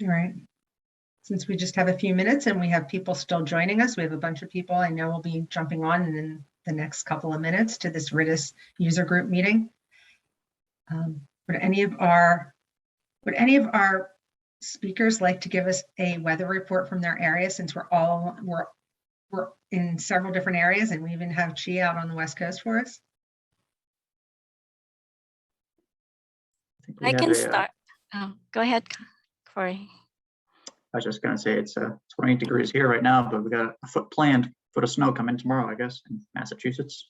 All right. Since we just have a few minutes and we have people still joining us, we have a bunch of people I know will be jumping on in the next couple of minutes to this RITIS user group meeting. Would any of our speakers like to give us a weather report from their area, since we're in several different areas and we even have Chi out on the West Coast for us? I can start. Go ahead, Corey. I was just going to say it's 28 degrees here right now, but we got a foot of snow coming tomorrow, I guess, in Massachusetts.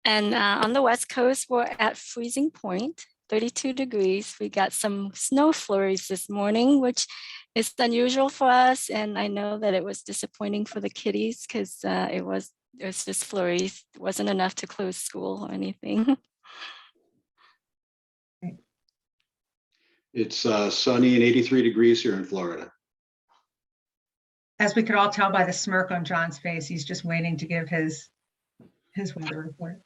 And on the West Coast, we're at freezing point, 32 degrees. We got some snow flurries this morning, which is unusual for us. And I know that it was disappointing for the kiddies because it was just flurries. It wasn't enough to close school or anything. It's sunny and 83 degrees here in Florida. As we could all tell by the smirk on John's face, he's just waiting to give his weather report.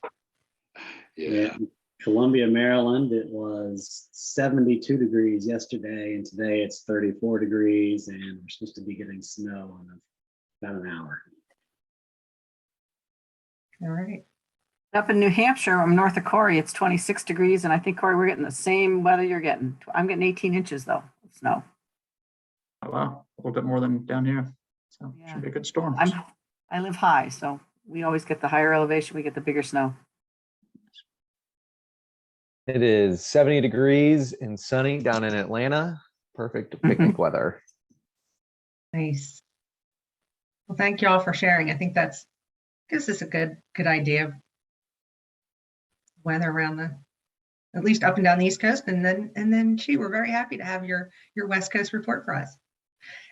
Yeah. Columbia, Maryland, it was 72 degrees yesterday, and today it's 34 degrees, and we're supposed to be getting snow in about an hour. All right. Up in New Hampshire, I'm north of Corey, it's 26 degrees, and I think, Corey, we're getting the same weather you're getting. I'm getting 18 inches, though, of snow. Oh, wow. A little bit more than down here. So Yeah. should be a good storm. I live high, so we always get the higher elevation, we get the bigger snow. It is 70 degrees and sunny down in Atlanta. Perfect picnic weather. Nice. Well, thank you all for sharing. I think that gives us a good idea of weather around at least up and down the East Coast. And then Chi, we're very happy to have your West Coast report for us.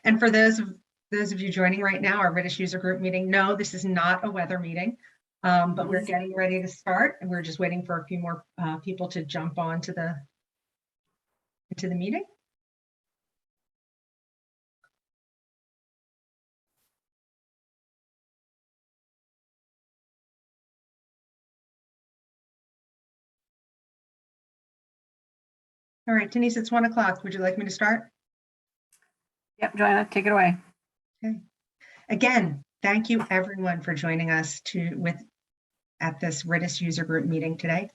And for those of you joining right now, our RITIS user group meeting, no, this is not a weather meeting, but we're getting ready to start, and we're just waiting for a few more people to jump on into the meeting. All right, Denise, it's 1 o'clock. Would you like me to start? Yep, Joanna, take it away. Okay. Again, thank you everyone for joining us at this RITIS user group meeting today.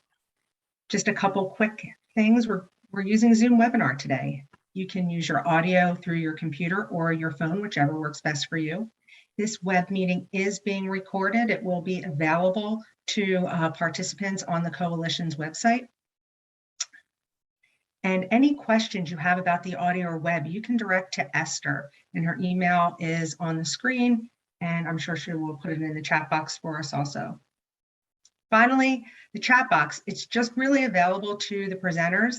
Just a couple quick things. We're using Zoom webinar today. You can use your audio through your computer or your phone, whichever works best for you. This web meeting is being recorded. It will be available to participants on the Coalition's website. And any questions you have about the audio or web, you can direct to Esther, and her email is on the screen, and I'm sure she will put it in the chat box for us also. Finally, the chat box, it's just really available to the presenters.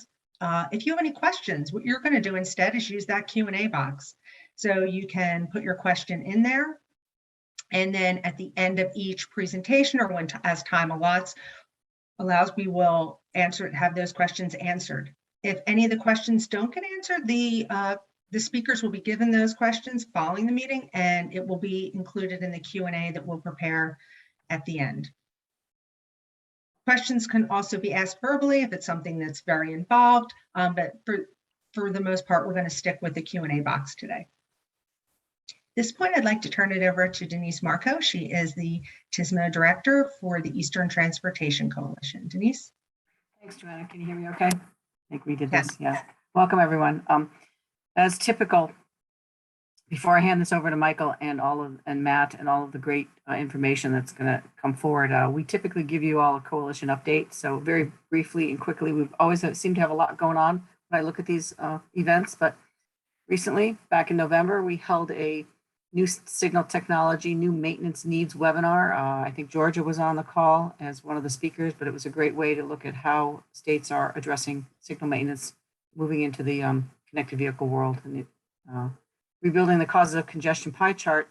If you have any questions, what you're going to do instead is use that Q&A box. So you can put your question in there, and then at the end of each presentation, or as time allows, we will have those questions answered. If any of the questions don't get answered, the speakers will be given those questions following the meeting, and it will be included in the Q&A that we'll prepare at the end. Questions can also be asked verbally if it's something that's very involved, but for the most part, we're going to stick with the Q&A box today. At this point, I'd like to turn it over to Denise Marco. She is the TSMO Director for the Eastern Transportation Coalition. Denise? Thanks, Joanna. Can you hear me okay? I think we did this, yeah. Welcome, everyone. As typical, before I hand this over to Michael and Matt and all of the great information that's going to come forward, we typically give you all a coalition update. So very briefly and quickly, we've always seemed to have a lot going on when I look at these events, but recently, back in November, we held a new signal technology, new maintenance needs webinar. I think Georgia was on the call as one of the speakers, but it was a great way to look at how states are addressing signal maintenance, moving into the connected vehicle world. And rebuilding the causes of congestion pie chart,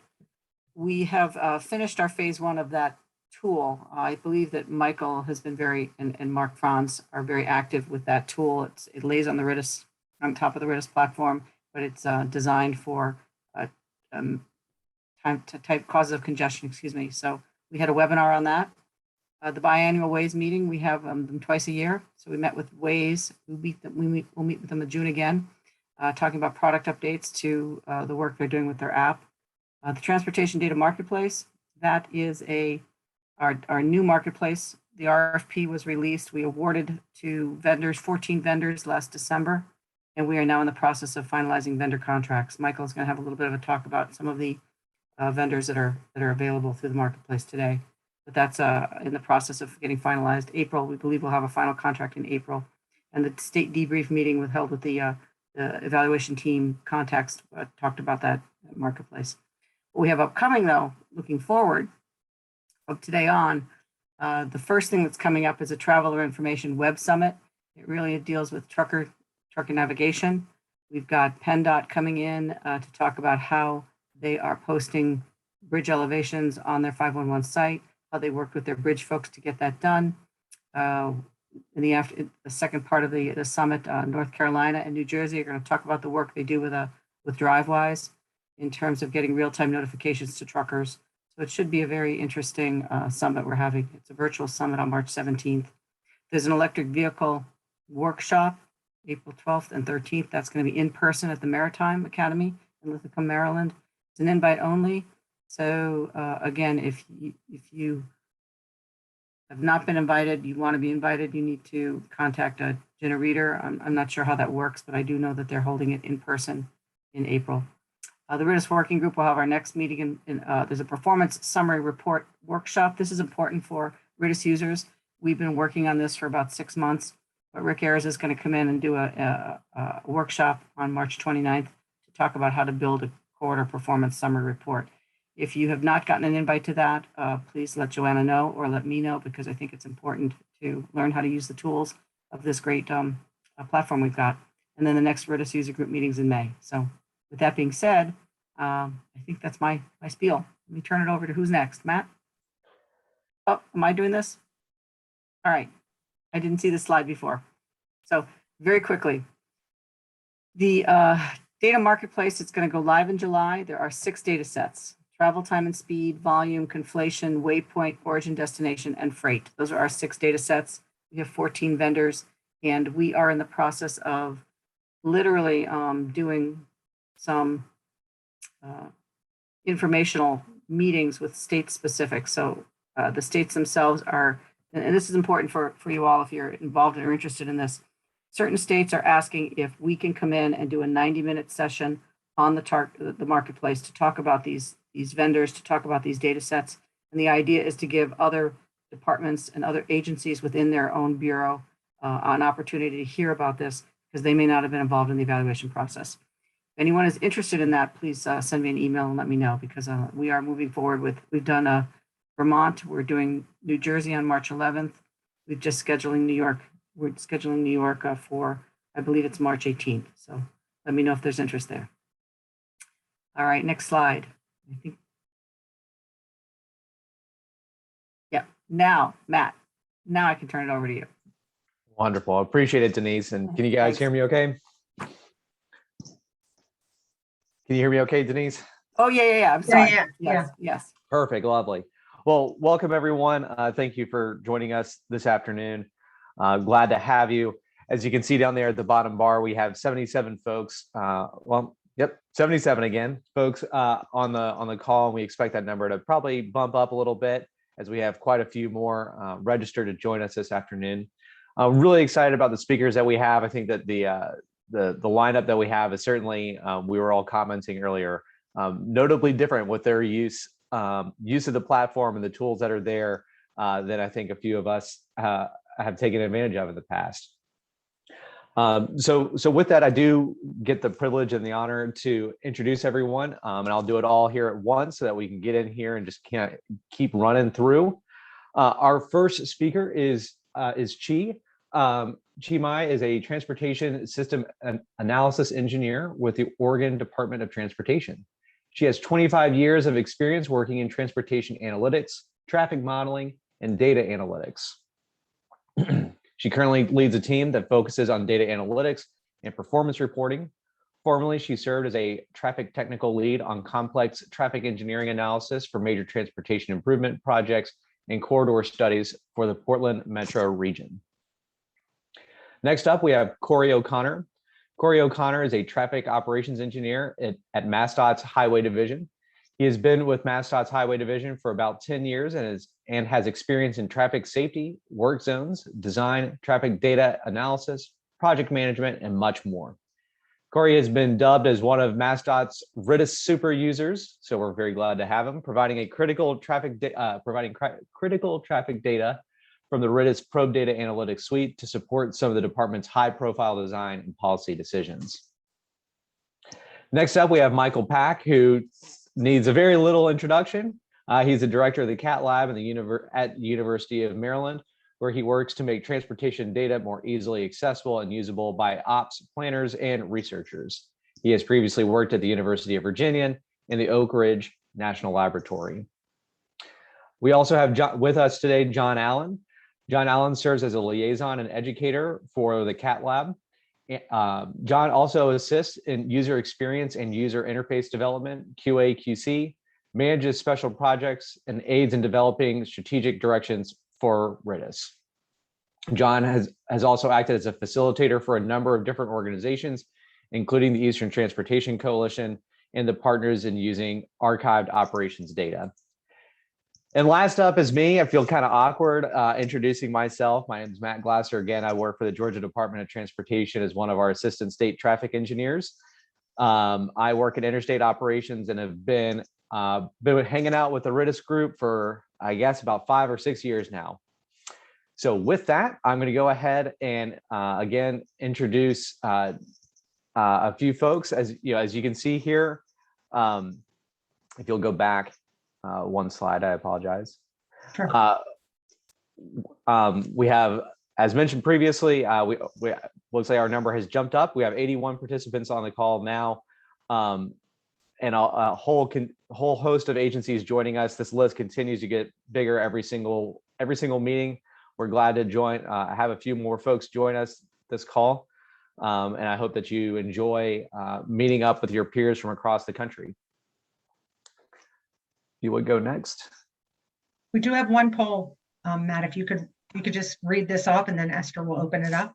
we have finished our phase 1 of that tool. I believe that Michael has been and Mark Franz are very active with that tool. It lays on the RITIS, on top of the RITIS platform, but it's designed for type causes of congestion, excuse me. So we had a webinar on that. The biannual WAYS meeting, we have them twice a year. So we met with WAYS. We'll meet with them in June again. talking about product updates to the work they're doing with their app. The Transportation Data Marketplace, that is our new marketplace. The RFP was released. We awarded to vendors, 14 vendors last December, and we are now in the process of finalizing vendor contracts. Michael is going to have a little bit of a talk about some of the vendors that are available through the marketplace today. But that's in the process of getting finalized. April, we believe we'll have a final contract in April. And the state debrief meeting was held with the evaluation team contacts, talked about that marketplace. What we have upcoming though, looking forward from today on, the first thing that's coming up is a Traveler Information Web Summit. It really deals with trucker navigation. We've got PennDOT coming in to talk about how they are posting bridge elevations on their 511 site, how they worked with their bridge folks to get that done. In the second part of the summit, North Carolina and New Jersey are going to talk about the work they do with DriveWise in terms of getting real-time notifications to truckers. So it should be a very interesting summit we're having. It's a virtual summit on March 17th. There's an electric vehicle workshop, April 12th and 13th. That's going to be in person at the Maritime Academy in Lithicum, Maryland. It's an invite only. So again, if you have not been invited, you want to be invited, you need to contact Jenna Reeder. I'm not sure how that works, but I do know that they're holding it in person in April. The RITIS Working Group will have our next meeting. There's a performance summary report workshop. This is important for RITIS users. We've been working on this for about 6 months, but Rick Ayers is going to come in and do a workshop on March 29th to talk about how to build a quarter performance summary report. If you have not gotten an invite to that, please let Joanna know or let me know, because I think it's important to learn how to use the tools of this great platform we've got. And then the next RITIS user group meetings in May. So with that being said, I think that's my spiel. Let me turn it over to who's next. Matt? Oh, am I doing this? All right. I didn't see the slide before. So very quickly, the data marketplace, it's going to go live in July. There are 6 data sets: travel time and speed, volume, conflation, waypoint, origin, destination, and freight. Those are our 6 data sets. We have 14 vendors, and we are in the process of literally doing some informational meetings with state specific. So the states themselves are, and this is important for you all if you're involved or interested in this, certain states are asking if we can come in and do a 90-minute session on the marketplace to talk about these vendors, to talk about these data sets. And the idea is to give other departments and other agencies within their own bureau an opportunity to hear about this, because they may not have been involved in the evaluation process. If anyone is interested in that, please send me an email and let me know, because we are moving forward with, we've done Vermont, we're doing New Jersey on March 11th. We're just scheduling New York. We're scheduling New York for, I believe it's March 18th. So let me know if there's interest there. All right, next slide. I think. Yeah, now, Matt, now I can turn it over to you. Wonderful. I appreciate it, Denise. And can you guys hear me okay? Can you hear me okay, Denise? Oh, yeah. I'm sorry. Yeah. Yes. Perfect. Lovely. Well, welcome everyone. Thank you for joining us this afternoon. Glad to have you. As you can see down there at the bottom bar, we have 77 folks. 77 again, folks on the call. And we expect that number to probably bump up a little bit as we have quite a few more registered to join us this afternoon. I'm really excited about the speakers that we have. I think that the lineup that we have is certainly, we were all commenting earlier, notably different with their use of the platform and the tools that are there than I think a few of us have taken advantage of in the past. So with that, I do get the privilege and the honor to introduce everyone, and I'll do it all here at once so that we can get in here and just can't keep running through. Our first speaker is Chi. Chi Mai is a transportation system analysis engineer with the Oregon Department of Transportation. She has 25 years of experience working in transportation analytics, traffic modeling, and data analytics. She currently leads a team that focuses on data analytics and performance reporting. Formerly, she served as a traffic technical lead on complex traffic engineering analysis for major transportation improvement projects and corridor studies for the Portland metro region. Next up, we have Corey O'Connor. Corey O'Connor is a traffic operations engineer at MassDOT's Highway Division. He has been with MassDOT's Highway Division for about 10 years and has experience in traffic safety, work zones, design, traffic data analysis, project management, and much more. Corey has been dubbed as one of MassDOT's RITIS super users, so we're very glad to have him, providing critical traffic data from the RITIS Probe Data Analytics Suite to support some of the department's high-profile design and policy decisions. Next up, we have Michael Pack, who needs a very little introduction. He's the director of the CATT lab at the University of Maryland, where he works to make transportation data more easily accessible and usable by ops, planners, and researchers. He has previously worked at the University of Virginia in the Oak Ridge National Laboratory. We also have with us today John Allen. John Allen serves as a liaison and educator for the CATT lab. John also assists in user experience and user interface development, QA/QC, manages special projects, and aids in developing strategic directions for RITIS. John has also acted as a facilitator for a number of different organizations, including the Eastern Transportation Coalition and the partners in using archived operations data. And last up is me. I feel kind of awkward introducing myself. My name is Matt Glasser. Again, I work for the Georgia Department of Transportation as one of our assistant state traffic engineers. I work in interstate operations and have been hanging out with the RITIS group for, I guess, about 5 or 6 years now. So with that, I'm going to go ahead and again introduce a few folks. As you can see here, if you'll go back one slide, I apologize. Sure. We have, as mentioned previously, we looks like our number has jumped up. We have 81 participants on the call now, and a whole host of agencies joining us. This list continues to get bigger every single meeting. We're glad to have a few more folks join us this call, and I hope that you enjoy meeting up with your peers from across the country. You would go next. We do have one poll, Matt, if you could just read this off and then Esther will open it up.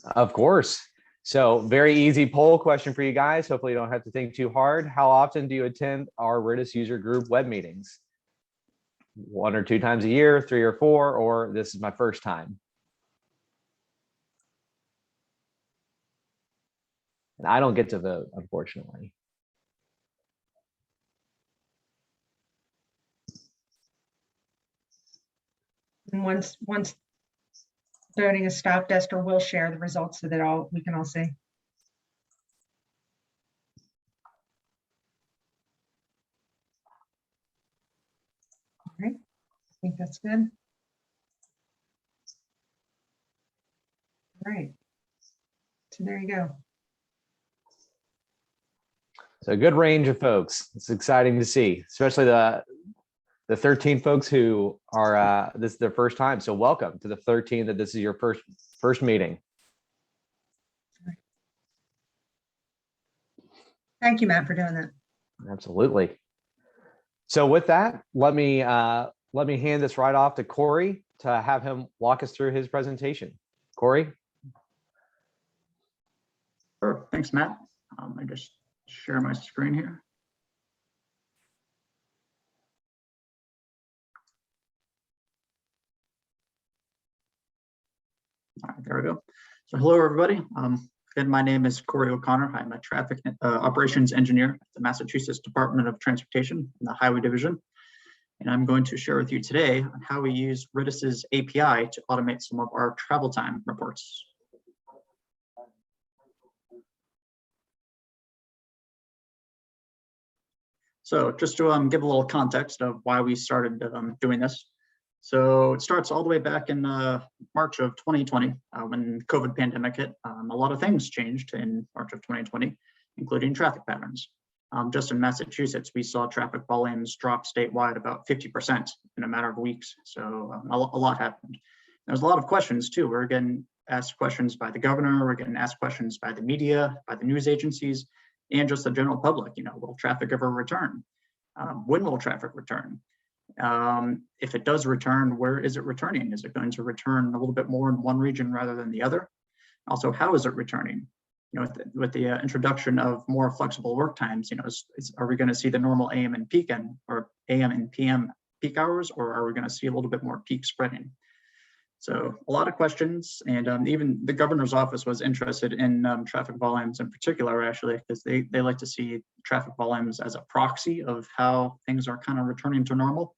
Of course. So very easy poll question for you guys. Hopefully you don't have to think too hard. How often do you attend our RITIS user group web meetings? 1 or 2 times a year, 3 or 4, or this is my first time? And I don't get to vote, unfortunately. And once voting is stopped, Esther will share the results so that we can all see. All right, I think that's good. All right, so there you go. So a good range of folks. It's exciting to see, especially the 13 folks who are this is their first time. So welcome to the 13 that this is your first meeting. Thank you, Matt, for doing that. Absolutely. So with that, let me hand this right off to Corey to have him walk us through his presentation. Corey. Sure. Thanks, Matt. I just share my screen here. All right, there we go. So hello, everybody. Again, my name is Corey O'Connor. I'm a traffic operations engineer at the Massachusetts Department of Transportation in the Highway Division. And I'm going to share with you today on how we use RITIS's API to automate some of our travel time reports. So just to give a little context of why we started doing this. So it starts all the way back in March of 2020 when COVID pandemic hit. A lot of things changed in March of 2020, including traffic patterns. Just in Massachusetts, we saw traffic volumes drop statewide about 50% in a matter of weeks. So a lot happened. There's a lot of questions too. We're getting asked questions by the governor. We're getting asked questions by the media, by the news agencies, and just the general public. Will traffic ever return? When will traffic return? If it does return, where is it returning? Is it going to return a little bit more in one region rather than the other? Also, how is it returning? with the introduction of more flexible work times, are we going to see the normal AM and AM and PM peak hours, or are we going to see a little bit more peak spreading? So a lot of questions, and even the governor's office was interested in traffic volumes in particular, actually, because they like to see traffic volumes as a proxy of how things are kind of returning to normal.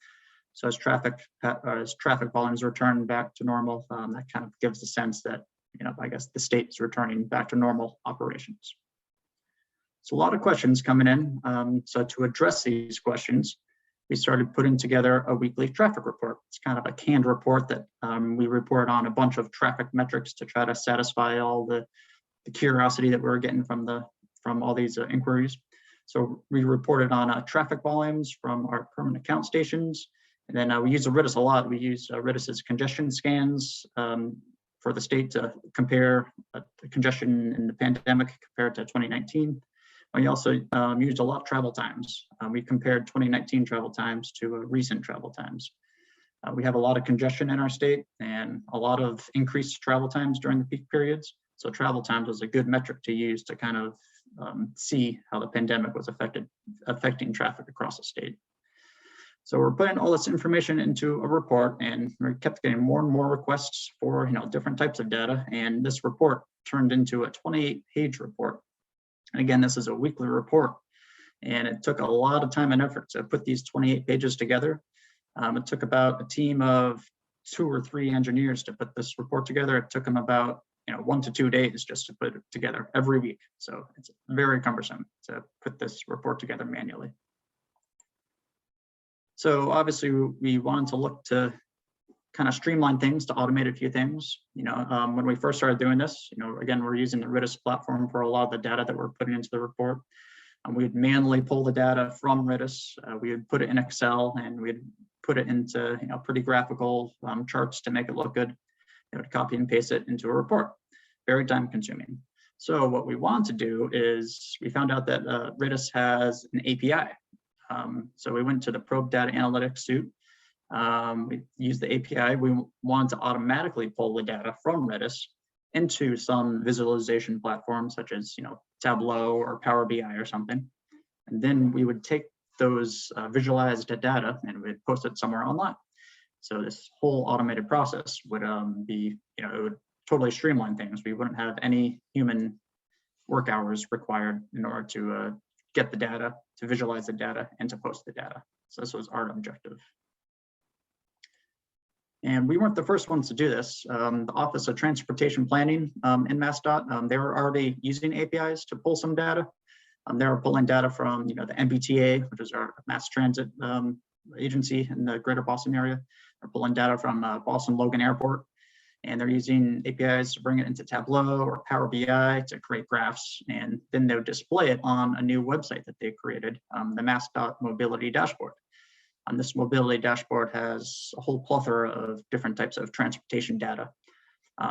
So as traffic volumes return back to normal, that kind of gives the sense that, I guess the state is returning back to normal operations. So a lot of questions coming in. So to address these questions, we started putting together a weekly traffic report. It's kind of a canned report that we report on a bunch of traffic metrics to try to satisfy all the curiosity that we were getting from all these inquiries. So we reported on traffic volumes from our permanent count stations. And then we use the RITIS a lot. We use RITIS's congestion scans for the state to compare the congestion in the pandemic compared to 2019. We also used a lot of travel times. We compared 2019 travel times to recent travel times. We have a lot of congestion in our state and a lot of increased travel times during the peak periods. So travel times was a good metric to use to kind of see how the pandemic was affecting traffic across the state. So we're putting all this information into a report, and we kept getting more and more requests for different types of data. And this report turned into a 28-page report. And again, this is a weekly report, and it took a lot of time and effort to put these 28 pages together. It took about a team of 2 or 3 engineers to put this report together. It took them about 1 to 2 days just to put it together every week. So it's very cumbersome to put this report together manually. So obviously we wanted to look to kind of streamline things, to automate a few things. When we first started doing this, again, we're using the RITIS platform for a lot of the data that we're putting into the report. We would manually pull the data from RITIS. We would put it in Excel, and we'd put it into pretty graphical charts to make it look good. It would copy and paste it into a report. Very time consuming. So what we want to do is we found out that RITIS has an API. So we went to the Probe Data Analytics suite. We used the API. We wanted to automatically pull the data from RITIS into some visualization platform such as Tableau or Power BI or something. And then we would take those visualized data and we'd post it somewhere online. So this whole automated process would be, it would totally streamline things. We wouldn't have any human work hours required in order to get the data, to visualize the data, and to post the data. So this was our objective. And we weren't the first ones to do this. The Office of Transportation Planning in MassDOT, they were already using APIs to pull some data. They were pulling data from the MBTA, which is our mass transit agency in the greater Boston area. They're pulling data from Boston Logan Airport, and they're using APIs to bring it into Tableau or Power BI to create graphs, and then they would display it on a new website that they created, the MassDOT Mobility Dashboard. This mobility dashboard has a whole plethora of different types of transportation data.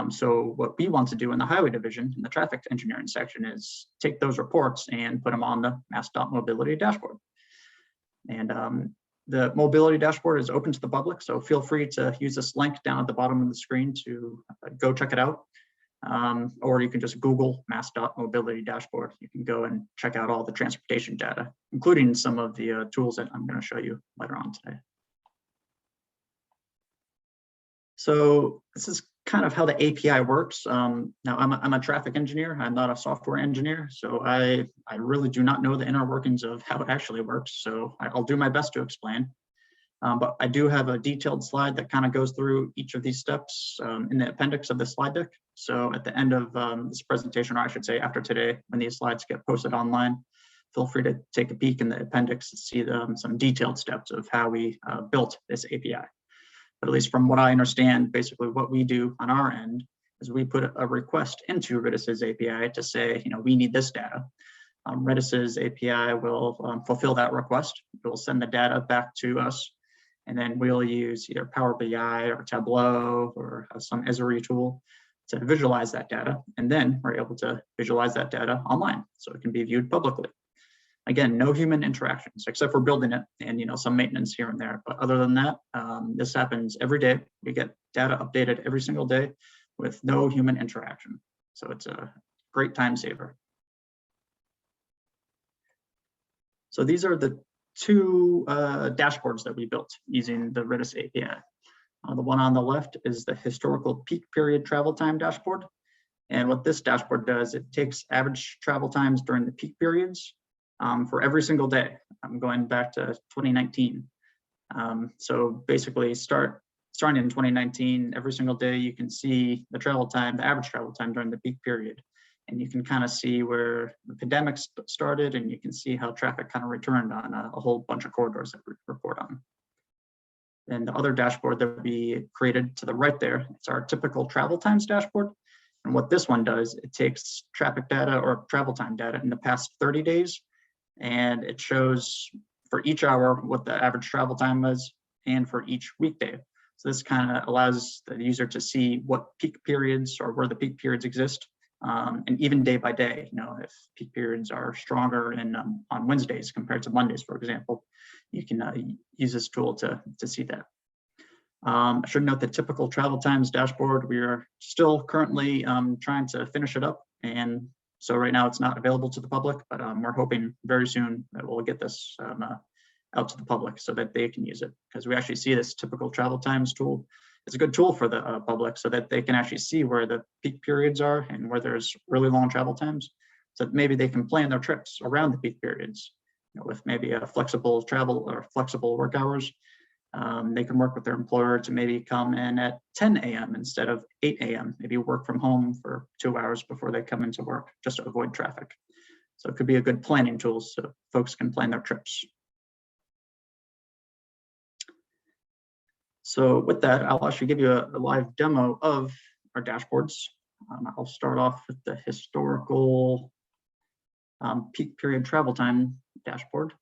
So what we want to do in the highway division, in the traffic engineering section, is take those reports and put them on the MassDOT Mobility Dashboard. And the mobility dashboard is open to the public, so feel free to use this link down at the bottom of the screen to go check it out. Or you can just Google MassDOT Mobility Dashboard. You can go and check out all the transportation data, including some of the tools that I'm going to show you later on today. So this is kind of how the API works. Now I'm a traffic engineer. I'm not a software engineer, so I really do not know the inner workings of how it actually works. So I'll do my best to explain. But I do have a detailed slide that kind of goes through each of these steps in the appendix of the slide deck. So at the end of this presentation, or I should say after today, when these slides get posted online, feel free to take a peek in the appendix to see some detailed steps of how we built this API. But at least from what I understand, basically what we do on our end is we put a request into RITIS's API to say, we need this data. RITIS's API will fulfill that request. It will send the data back to us. And then we'll use either Power BI or Tableau or some Esri tool to visualize that data. And then we're able to visualize that data online so it can be viewed publicly. Again, no human interactions except for building it and some maintenance here and there. But other than that, this happens every day. We get data updated every single day with no human interaction. So it's a great time saver. So these are the two dashboards that we built using the RITIS API. The one on the left is the historical peak period travel time dashboard. And what this dashboard does, it takes average travel times during the peak periods for every single day. I'm going back to 2019. So basically starting in 2019, every single day you can see the travel time, the average travel time during the peak period. And you can kind of see where the pandemic started, and you can see how traffic kind of returned on a whole bunch of corridors that we report on. And the other dashboard that we created to the right there, it's our typical travel times dashboard. And what this one does, it takes traffic data or travel time data in the past 30 days, and it shows for each hour what the average travel time was and for each weekday. So this kind of allows the user to see what peak periods or where the peak periods exist. And even day by day, if peak periods are stronger on Wednesdays compared to Mondays, for example, you can use this tool to see that. I should note the typical travel times dashboard. We are still currently trying to finish it up. And so right now it's not available to the public, but we're hoping very soon that we'll get this out to the public so that they can use it. Because we actually see this typical travel times tool. It's a good tool for the public so that they can actually see where the peak periods are and where there's really long travel times. So that maybe they can plan their trips around the peak periods, with maybe a flexible travel or flexible work hours. They can work with their employer to maybe come in at 10 a.m. instead of 8 a.m. Maybe work from home for 2 hours before they come into work just to avoid traffic. So it could be a good planning tool so folks can plan their trips. So with that, I'll actually give you a live demo of our dashboards. I'll start off with the historical peak period travel time dashboard.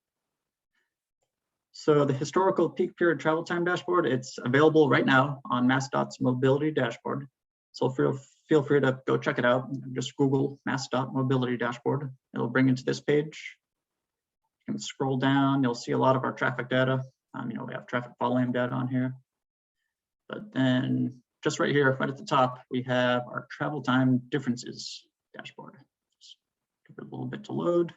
So the historical peak period travel time dashboard, it's available right now on MassDOT's mobility dashboard. So feel free to go check it out. Just Google MassDOT mobility dashboard. It'll bring you to this page. You can scroll down, you'll see a lot of our traffic data. We have traffic volume data on here. But then just right here, right at the top, we have our travel time differences dashboard. Just give it a little bit to load.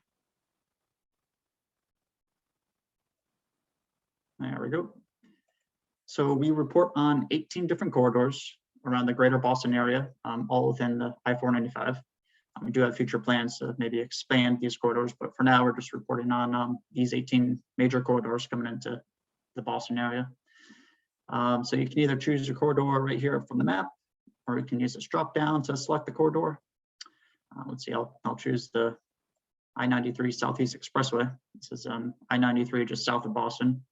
There we go. So we report on 18 different corridors around the greater Boston area, all within the I-495. We do have future plans to maybe expand these corridors, but for now we're just reporting on these 18 major corridors coming into the Boston area. So you can either choose your corridor right here from the map, or you can use this drop down to select the corridor. Let's see, I'll choose the I-93 Southeast Expressway. This is I-93 just south of Boston.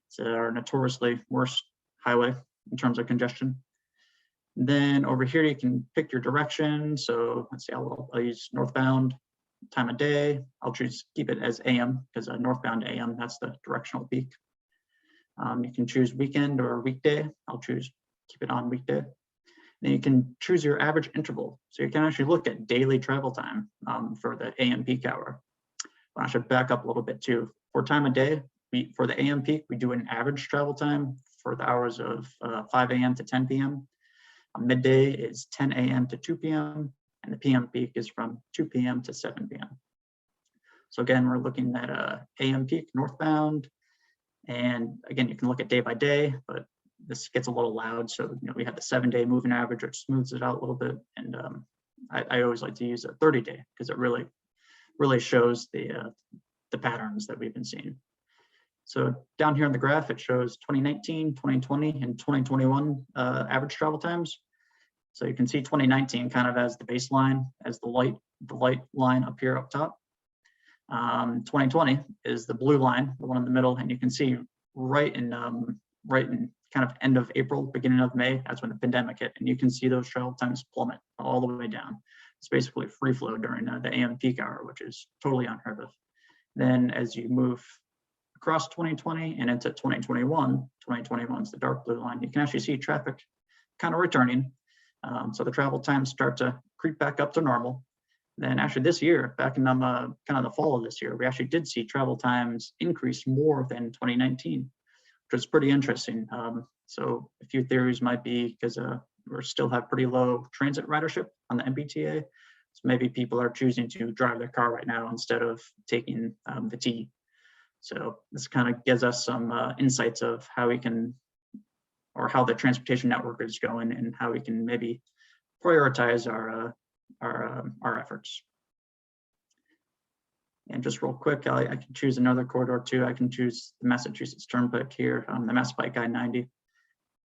It's our notoriously worst highway in terms of congestion. And then over here, you can pick your direction. So let's see, I'll use northbound time of day. I'll keep it as AM because northbound AM, that's the directional peak. You can choose weekend or weekday. I'll keep it on weekday. Then you can choose your average interval. So you can actually look at daily travel time for the AM peak hour. Well, I should back up a little bit too. For time of day, for the AM peak, we do an average travel time for the hours of 5 a.m. to 10 p.m. Midday is 10 a.m. to 2 p.m. and the PM peak is from 2 p.m. to 7 p.m. So again, we're looking at AM peak northbound. And again, you can look at day by day, but this gets a little loud. So we have the 7-day moving average, which smooths it out a little bit. And I always like to use a 30-day because it really shows the patterns that we've been seeing. So down here in the graph, it shows 2019, 2020, and 2021 average travel times. So you can see 2019 kind of as the baseline, as the light line up here up top. 2020 is the blue line, the one in the middle, and you can see right in kind of end of April, beginning of May, that's when the pandemic hit, and you can see those travel times plummet all the way down. It's basically free flow during the AM peak hour, which is totally unheard of. Then as you move across 2020 and into 2021, 2021 is the dark blue line, you can actually see traffic kind of returning. So the travel times start to creep back up to normal. Then actually this year, back in kind of the fall of this year, we actually did see travel times increase more than 2019, which was pretty interesting. So a few theories might be because we still have pretty low transit ridership on the MBTA. So maybe people are choosing to drive their car right now instead of taking the T. So this kind of gives us some insights of how we can, or how the transportation network is going, and how we can maybe prioritize our efforts. And just real quick, I can choose another corridor too. I can choose the Massachusetts Turnpike here, the Mass Pike I-90.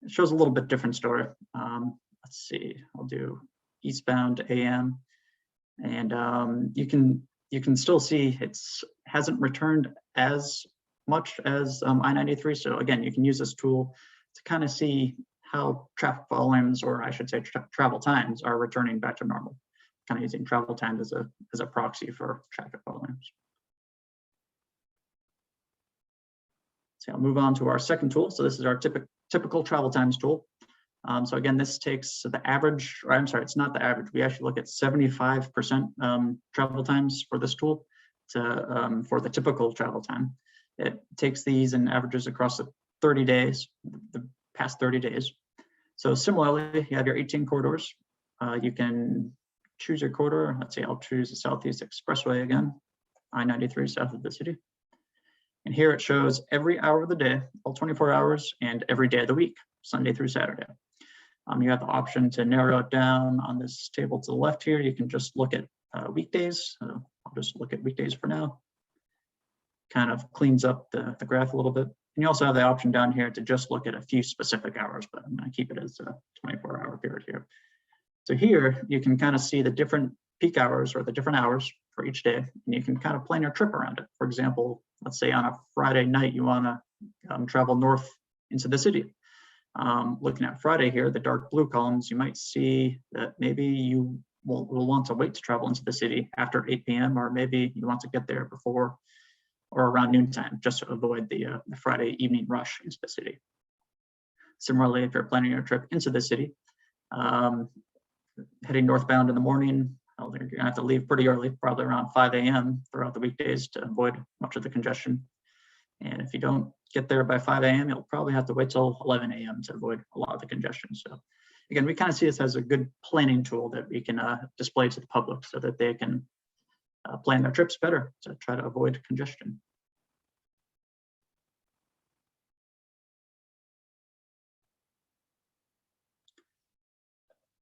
It shows a little bit different story. Let's see, I'll do eastbound AM, and you can still see it's hasn't returned as much as I-93. So again, you can use this tool to kind of see how traffic volumes, or I should say travel times, are returning back to normal. Kind of using travel time as a proxy for traffic volumes. So I'll move on to our second tool. So this is our typical travel times tool. So again, this takes the average, or I'm sorry, it's not the average. We actually look at 75% travel times for this tool for the typical travel time. It takes these and averages across the 30 days, the past 30 days. So similarly, you have your 18 corridors. You can choose your corridor. Let's say I'll choose the Southeast Expressway again, I-93 south of the city. And here it shows every hour of the day, all 24 hours, and every day of the week, Sunday through Saturday. You have the option to narrow it down on this table to the left here. You can just look at weekdays. I'll just look at weekdays for now. Kind of cleans up the graph a little bit. And you also have the option down here to just look at a few specific hours, but I'm going to keep it as a 24-hour period here. So here you can kind of see the different peak hours, or the different hours for each day, and you can kind of plan your trip around it. For example, let's say on a Friday night you want to travel north into the city. Looking at Friday here, the dark blue columns, you might see that maybe you will want to wait to travel into the city after 8 p.m. or maybe you want to get there before or around noontime, just to avoid the Friday evening rush into the city. Similarly, if you're planning your trip into the city, heading northbound in the morning, you're gonna have to leave pretty early, probably around 5 a.m. throughout the weekdays to avoid much of the congestion. And if you don't get there by 5 a.m., you'll probably have to wait till 11 a.m. to avoid a lot of the congestion. So again, we kind of see this as a good planning tool that we can display to the public so that they can plan their trips better to try to avoid congestion.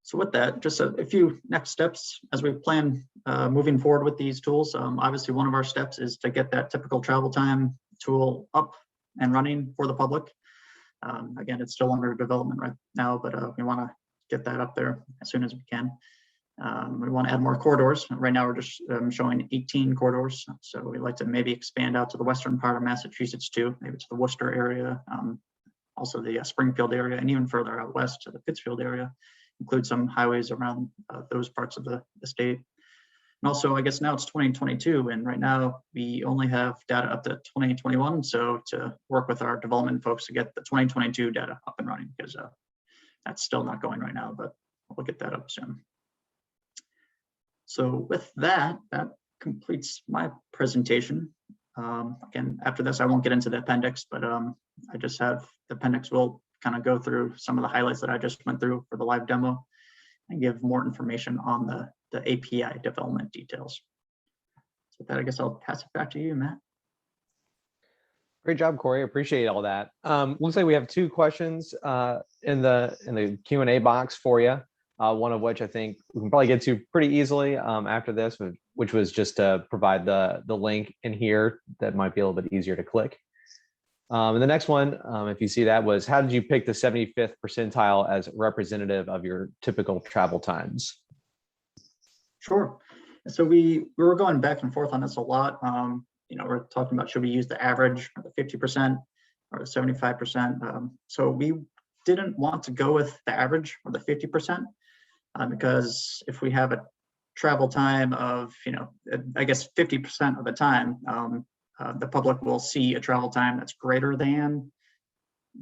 So with that, just a few next steps as we plan moving forward with these tools. Obviously, one of our steps is to get that typical travel time tool up and running for the public. Again, it's still under development right now, but we want to get that up there as soon as we can. We want to add more corridors. Right now, we're just showing 18 corridors. So we'd like to maybe expand out to the western part of Massachusetts too, maybe to the Worcester area, also the Springfield area, and even further out west to the Pittsfield area. Include some highways around those parts of the state. And also, I guess now it's 2022, and right now we only have data up to 2021. So to work with our development folks to get the 2022 data up and running, because that's still not going right now, but we'll get that up soon. So with that, that completes my presentation. Again, after this, I won't get into the appendix, but I just have the appendix will kind of go through some of the highlights that I just went through for the live demo and give more information on the API development details. So with that, I guess I'll pass it back to you, Matt. Great job, Corey. Appreciate all that. Looks like we have two questions in the Q&A box for you. One of which I think we can probably get to pretty easily after this, which was just to provide the link in here that might be a little bit easier to click. And the next one, if you see that, was how did you pick the 75th percentile as representative of your typical travel times? Sure. So we were going back and forth on this a lot. We're talking about should we use the average or the 50% or the 75%. So we didn't want to go with the average or the 50% because if we have a travel time of, I guess 50% of the time, the public will see a travel time that's greater than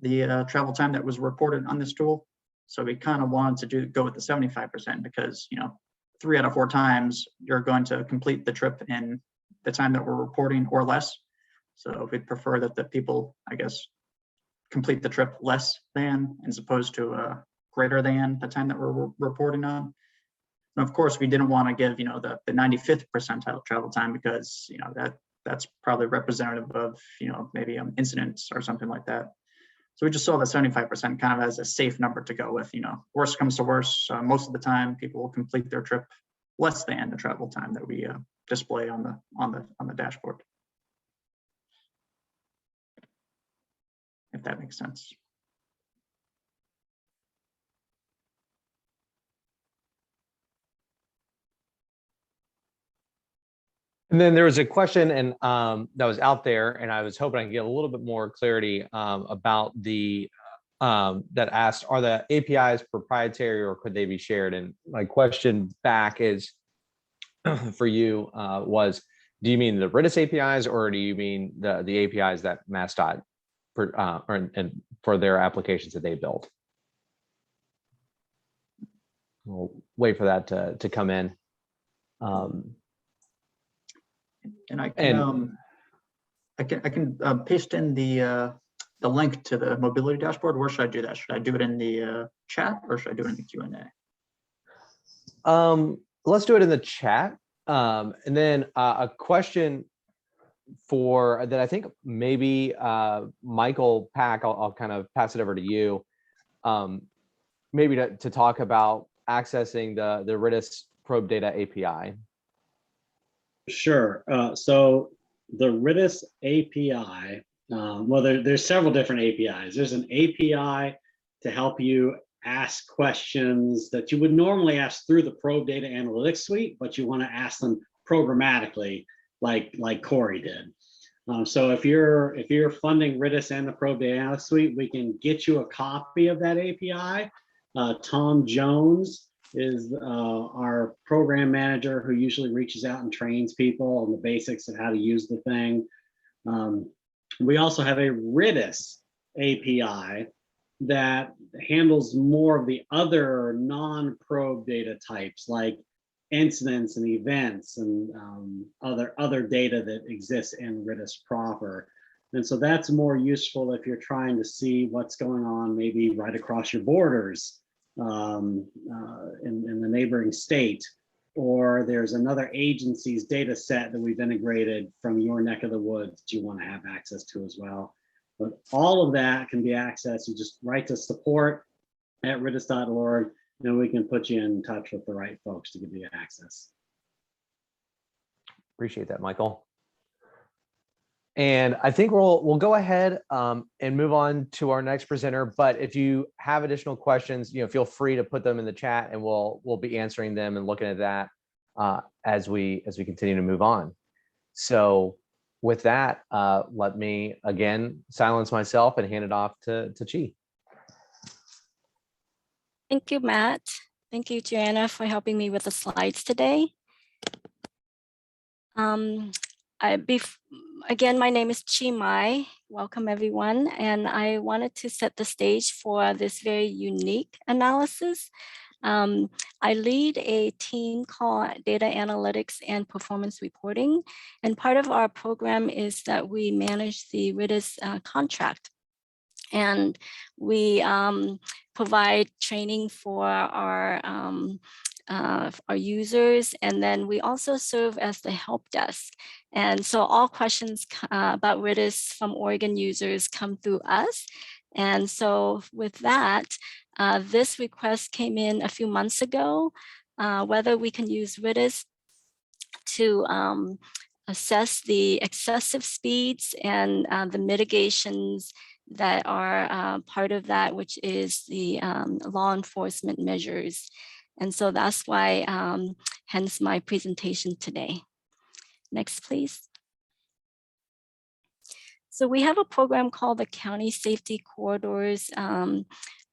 the travel time that was reported on this tool. So we kind of wanted to go with the 75% because, 3 out of 4 times you're going to complete the trip in the time that we're reporting or less. So we'd prefer that the people, I guess, complete the trip less than as opposed to greater than the time that we're reporting on. And of course, we didn't want to give, the 95th percentile travel time because, that that's probably representative of, maybe incidents or something like that. So we just saw the 75% kind of as a safe number to go with. Worst comes to worst, most of the time people will complete their trip less than the travel time that we display on the dashboard. If that makes sense. And then there was a question and that was out there, and I was hoping I could get a little bit more clarity about the that asked, are the APIs proprietary or could they be shared? And my question back is for you was, do you mean the RITIS APIs or do you mean the APIs that MassDOT and for their applications that they built? We'll wait for that to come in. And I can paste in the link to the mobility dashboard. Where should I do that? Should I do it in the chat or should I do it in the Q&A? Let's do it in the chat. And then a question that I think maybe Michael Pack, I'll kind of pass it over to you, maybe to talk about accessing the RITIS probe data API. Sure. So the RITIS API, well, there's several different APIs. There's an API to help you ask questions that you would normally ask through the probe data analytics suite, but you want to ask them programmatically, like Corey did. So if you're funding RITIS and the probe data analytics suite, we can get you a copy of that API. Tom Jones is our program manager who usually reaches out and trains people on the basics of how to use the thing. We also have a RITIS API that handles more of the other non-probe data types like incidents and events and other data that exists in RITIS proper. And so that's more useful if you're trying to see what's going on maybe right across your borders in the neighboring state, or there's another agency's data set that we've integrated from your neck of the woods that you want to have access to as well. But all of that can be accessed. You just write to support@ritis.org, and we can put you in touch with the right folks to give you access. Appreciate that, Michael. And I think we'll go ahead and move on to our next presenter. But if you have additional questions, feel free to put them in the chat, and we'll be answering them and looking at that as we continue to move on. So with that, let me again silence myself and hand it off to Chi. Thank you, Matt. Thank you, Joanna, for helping me with the slides today. Again, my name is Chi Mai. Welcome, everyone. And I wanted to set the stage for this very unique analysis. I lead a team called Data Analytics and Performance Reporting. And part of our program is that we manage the RITIS contract. And we provide training for our users, and then we also serve as the help desk. And so all questions about RITIS from Oregon users come through us. And so with that, this request came in a few months ago, whether we can use RITIS to assess the excessive speeds and the mitigations that are part of that, which is the law enforcement measures. And so that's why, hence my presentation today. Next, please. So we have a program called the County Safety Corridors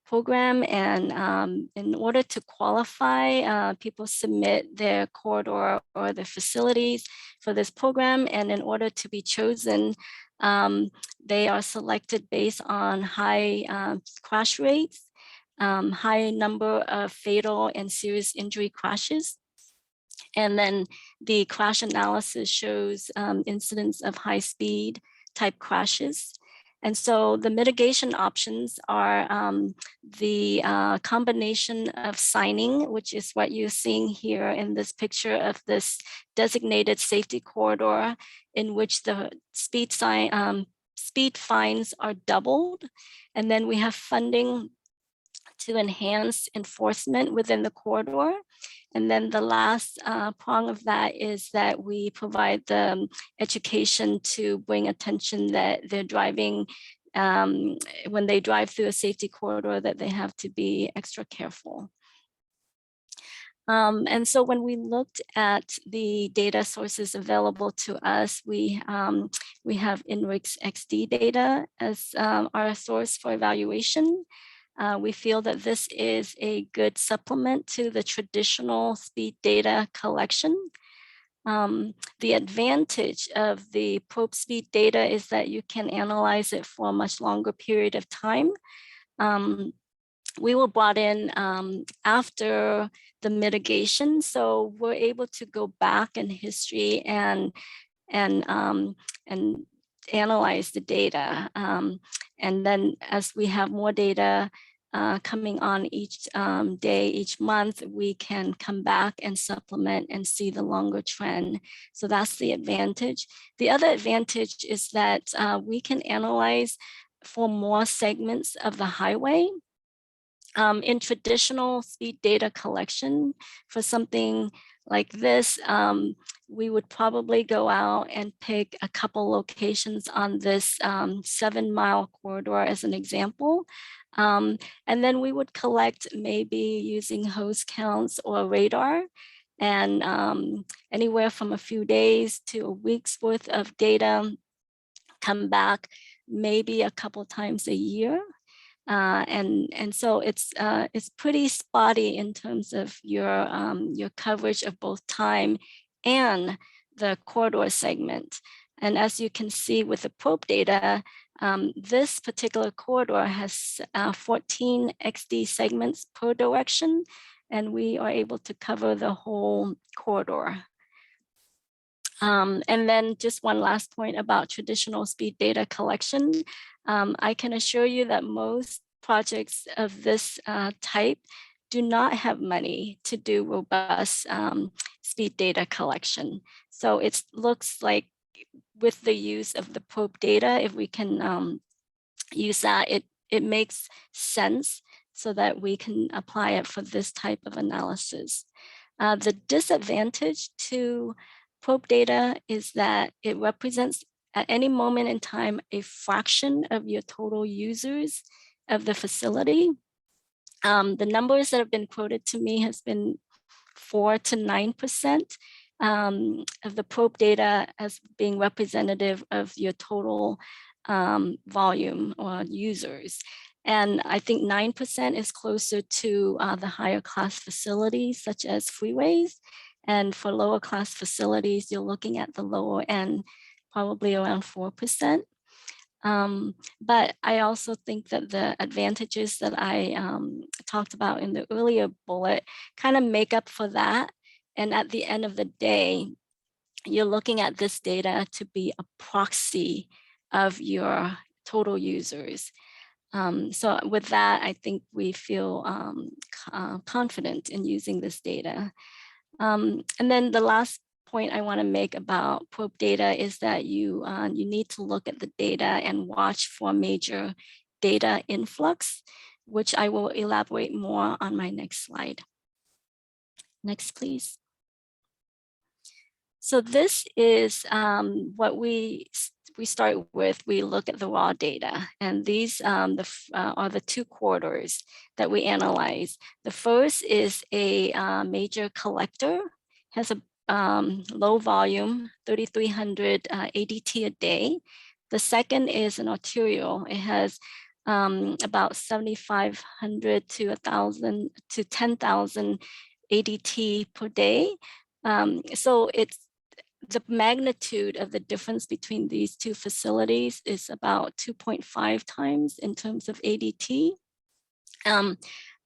program. And in order to qualify, people submit their corridor or their facilities for this program. And in order to be chosen, they are selected based on high crash rates, high number of fatal and serious injury crashes. And then the crash analysis shows incidents of high speed type crashes. And so the mitigation options are the combination of signing, which is what you're seeing here in this picture of this designated safety corridor in which the speed fines are doubled. And then we have funding to enhance enforcement within the corridor. And then the last prong of that is that we provide the education to bring attention that they're driving, when they drive through a safety corridor, that they have to be extra careful. And so when we looked at the data sources available to us, we have INRIX XD data as our source for evaluation. We feel that this is a good supplement to the traditional speed data collection. The advantage of the probe speed data is that you can analyze it for a much longer period of time. We were brought in after the mitigation, so we're able to go back in history and analyze the data. And then as we have more data coming on each day, each month, we can come back and supplement and see the longer trend. So that's the advantage. The other advantage is that we can analyze for more segments of the highway. In traditional speed data collection, for something like this, we would probably go out and pick a couple locations on this 7-mile corridor as an example. And then we would collect maybe using hose counts or radar, and anywhere from a few days to a week's worth of data, come back maybe a couple times a year. And so it's pretty spotty in terms of your coverage of both time and the corridor segment. And as you can see with the probe data, this particular corridor has 14 XD segments per direction, and we are able to cover the whole corridor. And then just one last point about traditional speed data collection. I can assure you that most projects of this type do not have money to do robust speed data collection. So it looks like with the use of the probe data, if we can use that, it makes sense so that we can apply it for this type of analysis. The disadvantage to probe data is that it represents at any moment in time a fraction of your total users of the facility. The numbers that have been quoted to me has been 4 to 9% of the probe data as being representative of your total volume or users. And I think 9% is closer to the higher class facilities such as freeways. And for lower class facilities, you're looking at the lower end, probably around 4%. But I also think that the advantages that I talked about in the earlier bullet kind of make up for that. And at the end of the day, you're looking at this data to be a proxy of your total users. So with that, I think we feel confident in using this data. And then the last point I want to make about probe data is that you need to look at the data and watch for major data influx, which I will elaborate more on my next slide. Next, please. So this is what we start with. We look at the raw data, and these are the two corridors that we analyze. The first is a major collector, has a low volume, 3,300 ADT a day. The second is an arterial. It has about 7,500 to 1,000 to 10,000 ADT per day. So it's the magnitude of the difference between these two facilities is about 2.5 times in terms of ADT.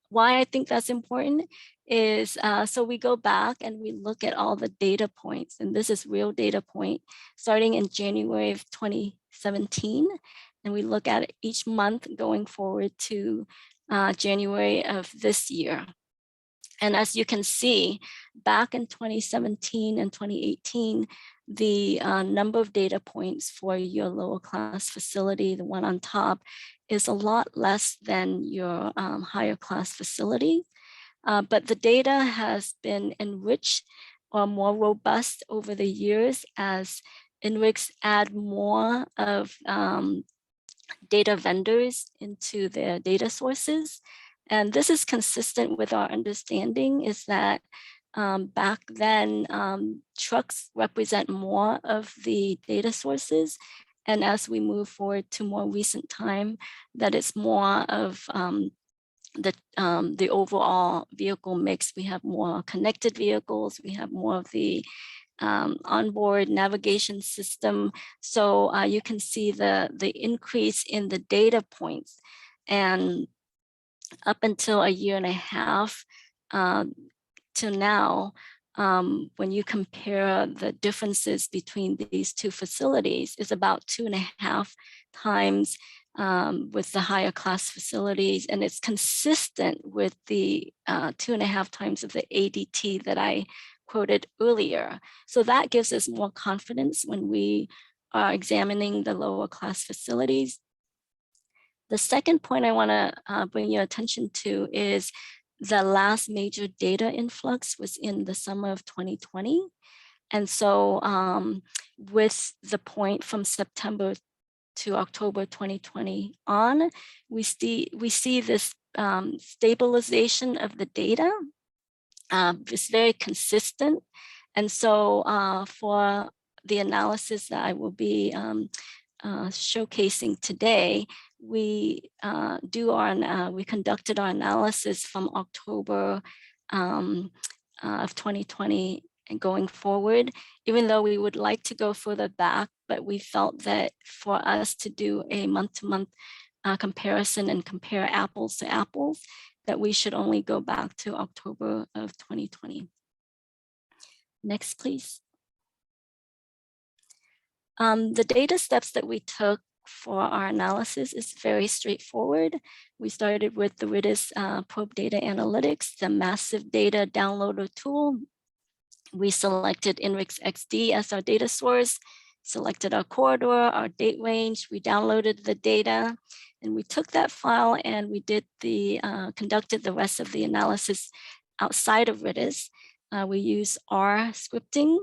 Why I think that's important is, so we go back and we look at all the data points, and this is real data point starting in January of 2017. and we look at it each month going forward to January of this year. And as you can see, back in 2017 and 2018, the number of data points for your lower class facility, the one on top, is a lot less than your higher class facility. But the data has been enriched or more robust over the years as INRICs add more of data vendors into their data sources. And this is consistent with our understanding is that back then, trucks represent more of the data sources. And as we move forward to more recent time, that it's more of the overall vehicle mix. We have more connected vehicles, we have more of the onboard navigation system. So you can see the increase in the data points. And up until a year and a half to now, when you compare the differences between these two facilities, is about 2.5 times with the higher class facilities. And it's consistent with the 2.5 times of the ADT that I quoted earlier. So that gives us more confidence when we are examining the lower class facilities. The second point I want to bring your attention to is the last major data influx was in the summer of 2020. And so with the point from September to October 2020 on, we see this stabilization of the data. It's very consistent. And so for the analysis that I will be showcasing today, we conducted our analysis from October of 2020 and going forward, even though we would like to go further back, but we felt that for us to do a month-to-month comparison and compare apples to apples, that we should only go back to October of 2020. Next, please. The data steps that we took for our analysis is very straightforward. We started with the RITIS Probe Data Analytics, the massive data downloader tool. We selected INRIX XD as our data source, selected our corridor, our date range. We downloaded the data, and we took that file and we did conducted the rest of the analysis outside of RITIS. We use R scripting.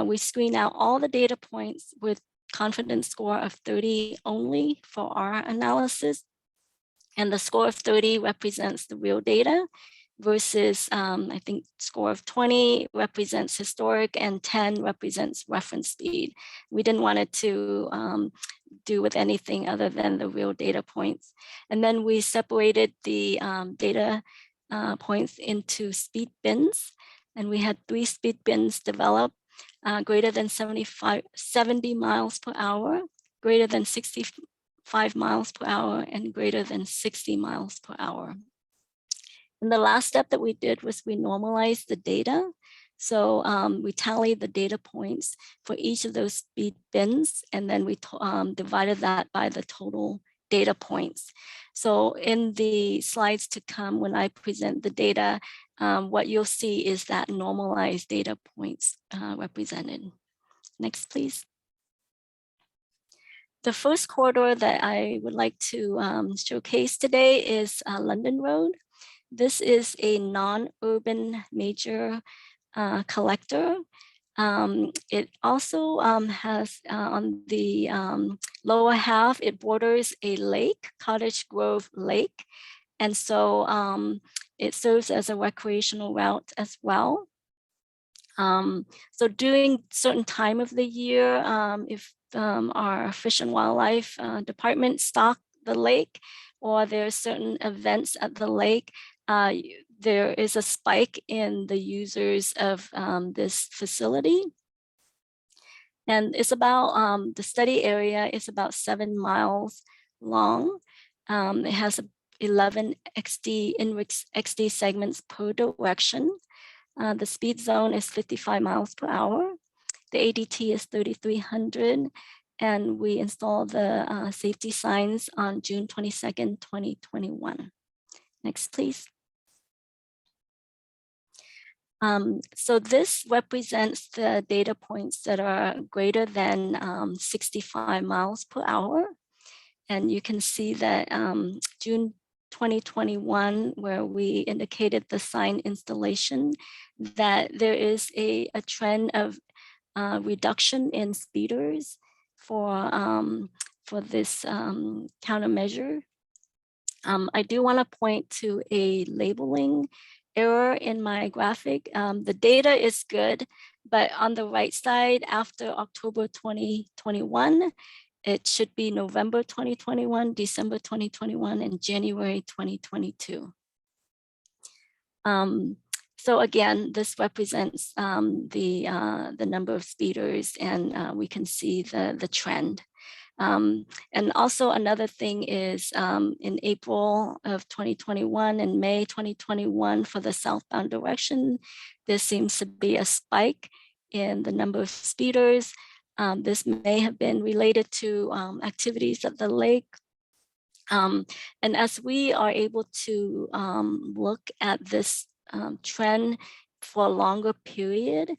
We screen out all the data points with confidence score of 30 only for our analysis. And the score of 30 represents the real data versus I think score of 20 represents historic and 10 represents reference speed. We didn't want it to do with anything other than the real data points. And then we separated the data points into speed bins. And we had 3 speed bins developed. Greater than 70 miles per hour, greater than 65 miles per hour, and greater than 60 miles per hour. And the last step that we did was we normalized the data. So we tallied the data points for each of those speed bins, and then we divided that by the total data points. So in the slides to come, when I present the data, what you'll see is that normalized data points represented. Next, please. The first corridor that I would like to showcase today is London Road. This is a non-urban major collector. It also has on the lower half, it borders a lake, Cottage Grove Lake. And so it serves as a recreational route as well. So during certain time of the year, if our Fish and Wildlife Department stock the lake, or there are certain events at the lake, there is a spike in the users of this facility. And it's about, the study area is about 7 miles long. It has 11 INRIX XD segments per direction. The speed zone is 55 miles per hour. The ADT is 3,300. and we installed the safety signs on June 22nd, 2021. Next, please. So this represents the data points that are greater than 65 miles per hour. And you can see that June 2021, where we indicated the sign installation, that there is a trend of reduction in speeders for this countermeasure. I do want to point to a labeling error in my graphic. The data is good, but on the right side, after October 2021, it should be November 2021, December 2021, and January 2022. So again, this represents the number of speeders, and we can see the trend. And also another thing is in April of 2021 and May 2021 for the southbound direction, there seems to be a spike in the number of speeders. This may have been related to activities at the lake. And as we are able to look at this trend for a longer period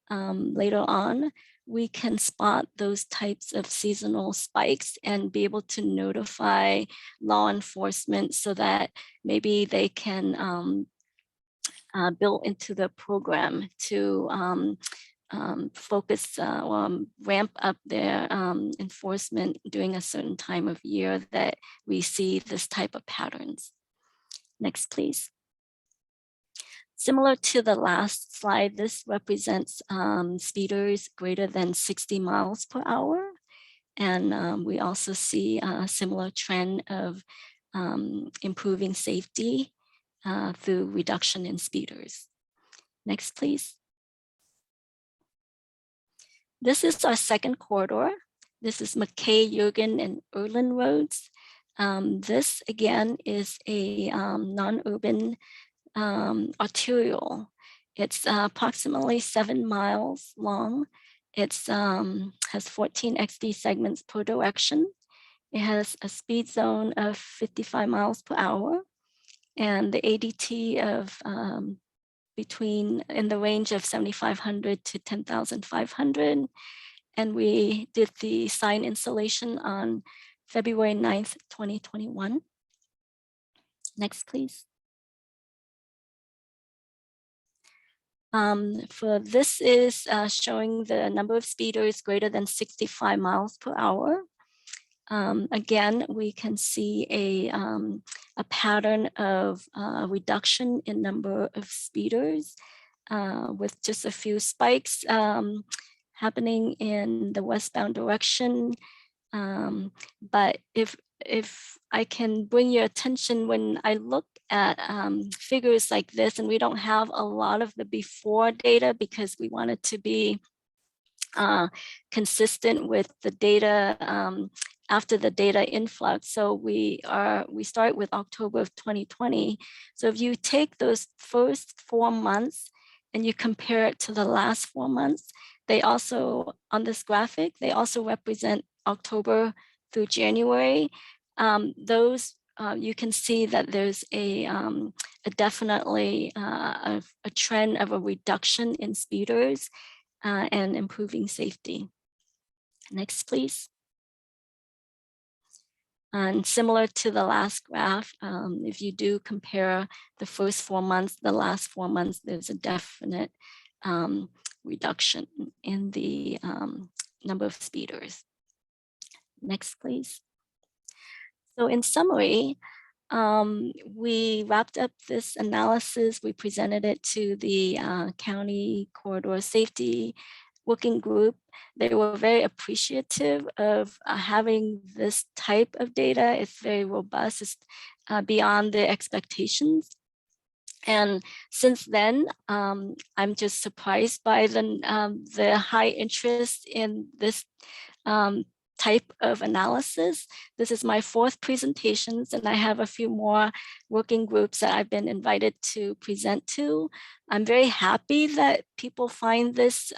later on, we can spot those types of seasonal spikes and be able to notify law enforcement so that maybe they can build into the program to focus or ramp up their enforcement during a certain time of year that we see this type of patterns. Next, please. Similar to the last slide, this represents speeders greater than 60 miles per hour. And we also see a similar trend of improving safety through reduction in speeders. Next, please. This is our second corridor. This is McKay, Jurgen, and Erlin roads. This again is a non-urban arterial. It's approximately 7 miles long. It's has 14 XD segments per direction. It has a speed zone of 55 miles per hour and the ADT of in the range of 7,500 to 10,500. And we did the sign installation on February 9th, 2021. Next, please. For this is showing the number of speeders greater than 65 miles per hour. Again, we can see a pattern of reduction in number of speeders with just a few spikes happening in the westbound direction. But if I can bring your attention, when I look at figures like this, and we don't have a lot of the before data because we want it to be consistent with the data after the data influx. So we start with October of 2020. So if you take those first 4 months and you compare it to the last 4 months, they also, on this graphic, they also represent October through January. Those you can see that there's definitely a trend of a reduction in speeders and improving safety. Next, please. And similar to the last graph, if you do compare the first 4 months, the last 4 months, there's a definite reduction in the number of speeders. Next, please. So in summary, we wrapped up this analysis. We presented it to the County Corridor Safety Working Group. They were very appreciative of having this type of data. It's very robust. It's beyond their expectations. And since then, I'm just surprised by the high interest in this type of analysis. This is my 4th presentations, and I have a few more working groups that I've been invited to present to. I'm very happy that people find this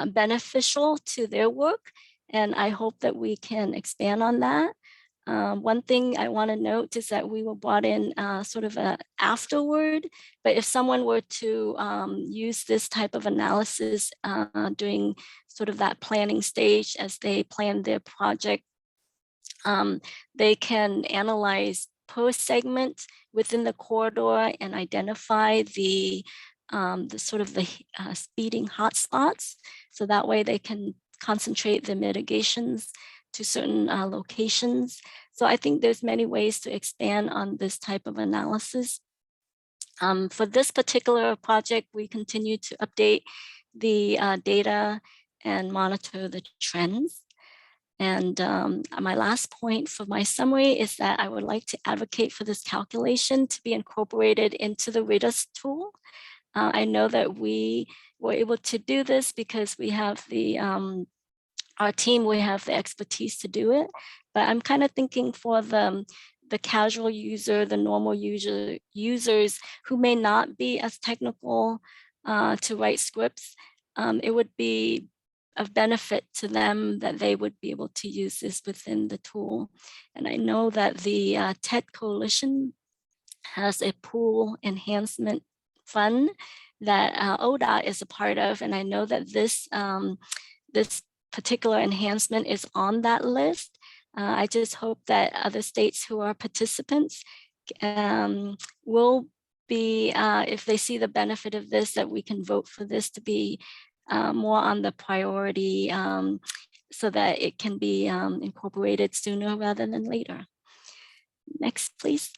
beneficial to their work. And I hope that we can expand on that. One thing I want to note is that we were brought in sort of afterward, but if someone were to use this type of analysis during sort of that planning stage as they plan their project, they can analyze per segment within the corridor and identify the sort of the speeding hotspots. So that way they can concentrate the mitigations to certain locations. So I think there's many ways to expand on this type of analysis. For this particular project, we continue to update the data and monitor the trends. And my last point for my summary is that I would like to advocate for this calculation to be incorporated into the RITIS tool. I know that we were able to do this because we have our team, we have the expertise to do it, but I'm kind of thinking for the casual user, the normal users who may not be as technical to write scripts, it would be of benefit to them that they would be able to use this within the tool. And I know that the TED Coalition has a pool enhancement fund that ODOT is a part of, and I know that this particular enhancement is on that list. I just hope that other states who are participants will be, if they see the benefit of this, that we can vote for this to be more on the priority so that it can be incorporated sooner rather than later. Next, please.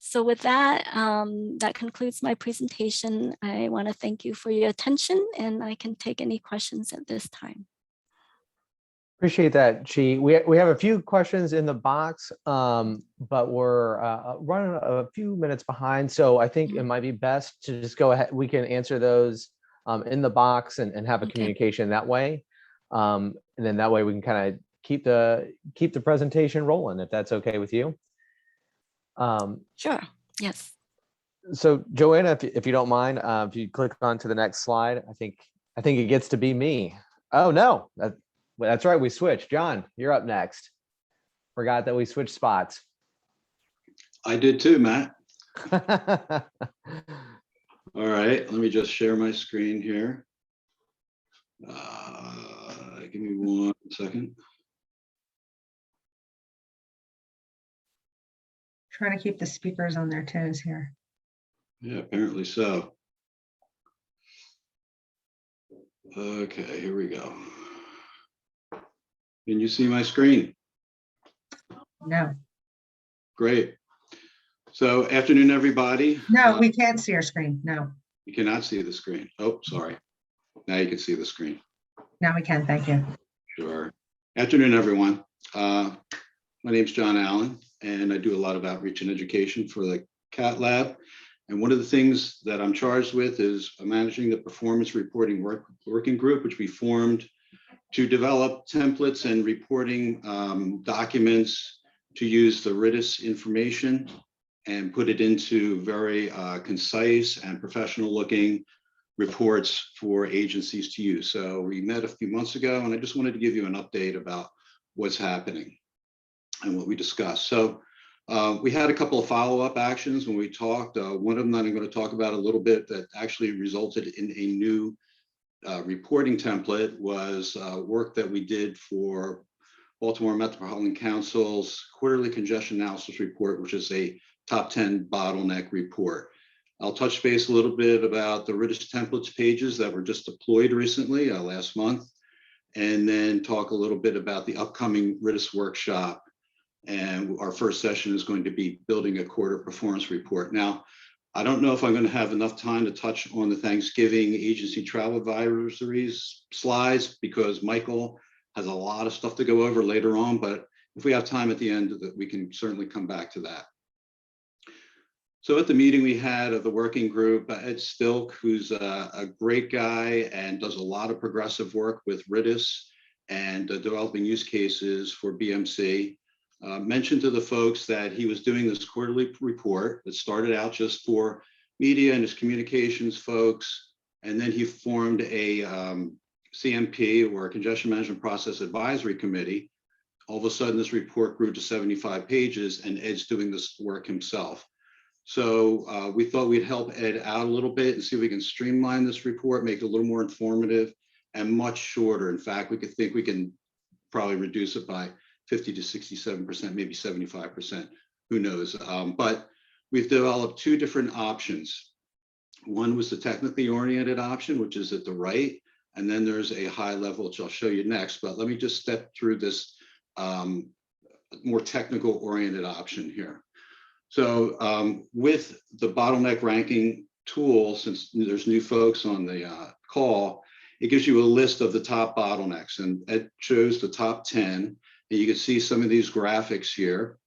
So with that, that concludes my presentation. I want to thank you for your attention, and I can take any questions at this time. Appreciate that, Chi. We have a few questions in the box, but we're running a few minutes behind. So I think it might be best to just go ahead. We can answer those in the box and have a communication that way. And then that way we can kind of keep the presentation rolling, if that's okay with you. Sure, yes. So Joanna, if you don't mind, if you click on to the next slide, I think it gets to be me. Oh no, that's right, we switched. John, you're up next. Forgot that we switched spots. I did too, Matt. All right, let me just share my screen here. Give me 1 second. Trying to keep the speakers on their toes here. Yeah, apparently so. Okay, here we go. Can you see my screen? No. Great. So afternoon, everybody. No, we can't see our screen. No. You cannot see the screen. Oh, sorry. Now you can see the screen. Now we can. Thank you. Sure. Afternoon, everyone. My name's John Allen, and I do a lot of outreach and education for the CATT lab. And one of the things that I'm charged with is managing the performance reporting working group, which we formed to develop templates and reporting documents to use the RITIS information and put it into very concise and professional looking reports for agencies to use. So we met a few months ago, and I just wanted to give you an update about what's happening and what we discussed. So we had a couple of follow-up actions when we talked. One of them that I'm going to talk about a little bit that actually resulted in a new reporting template was work that we did for Baltimore Metropolitan Council's quarterly congestion analysis report, which is a top 10 bottleneck report. I'll touch base a little bit about the RITIS templates pages that were just deployed recently last month, and then talk a little bit about the upcoming RITIS workshop. And our first session is going to be building a quarter performance report. Now, I don't know if I'm going to have enough time to touch on the Thanksgiving agency travel advisories slides, because Michael has a lot of stuff to go over later on, but if we have time at the end, we can certainly come back to that. So at the meeting we had of the working group, Ed Stilk, who's a great guy and does a lot of progressive work with RITIS and developing use cases for BMC, mentioned to the folks that he was doing this quarterly report that started out just for media and his communications folks. And then he formed a CMP, or a Congestion Management Process Advisory Committee. All of a sudden, this report grew to 75 pages, and Ed's doing this work himself. So we thought we'd help Ed out a little bit and see if we can streamline this report, make it a little more informative and much shorter. In fact, we can probably reduce it by 50 to 67%, maybe 75%, who knows. But we've developed two different options. One was the technically oriented option, which is at the right, and then there's a high level, which I'll show you next. But let me just step through this more technical oriented option here. So with the bottleneck ranking tool, since there's new folks on the call, it gives you a list of the top bottlenecks, and it shows the top 10. And you can see some of these graphics here.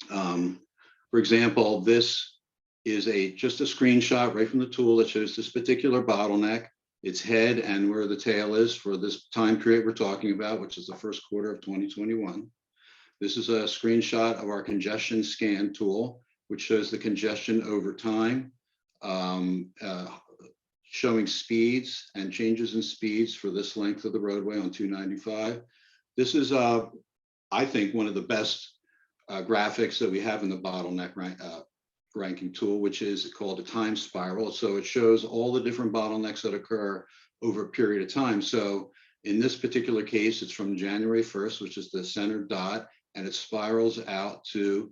For example, this is just a screenshot right from the tool that shows this particular bottleneck, its head and where the tail is for this time period we're talking about, which is the first quarter of 2021. This is a screenshot of our congestion scan tool, which shows the congestion over time, showing speeds and changes in speeds for this length of the roadway on 295. This is, I think, one of the best graphics that we have in the bottleneck ranking tool, which is called a time spiral. So it shows all the different bottlenecks that occur over a period of time. So in this particular case, it's from January 1st, which is the center dot, and it spirals out to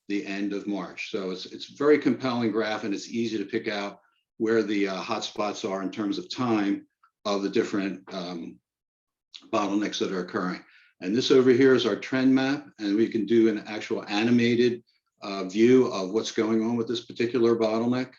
the end of March. So it's a very compelling graph, and it's easy to pick out where the hot spots are in terms of time of the different bottlenecks that are occurring. And this over here is our trend map, and we can do an actual animated view of what's going on with this particular bottleneck.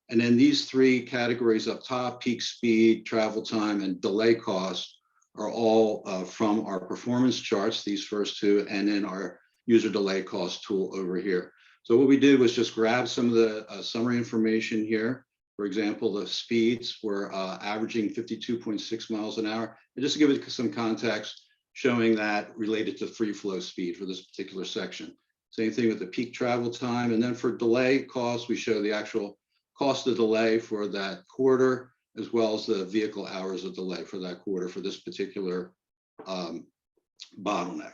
And then these three categories up top, peak speed, travel time, and delay cost, are all from our performance charts, these first two, and then our user delay cost tool over here. So what we did was just grab some of the summary information here. For example, the speeds were averaging 52.6 miles an hour. And just to give it some context, showing that related to free flow speed for this particular section. Same thing with the peak travel time. And then for delay costs, we show the actual cost of delay for that quarter, as well as the vehicle hours of delay for that quarter for this particular bottleneck.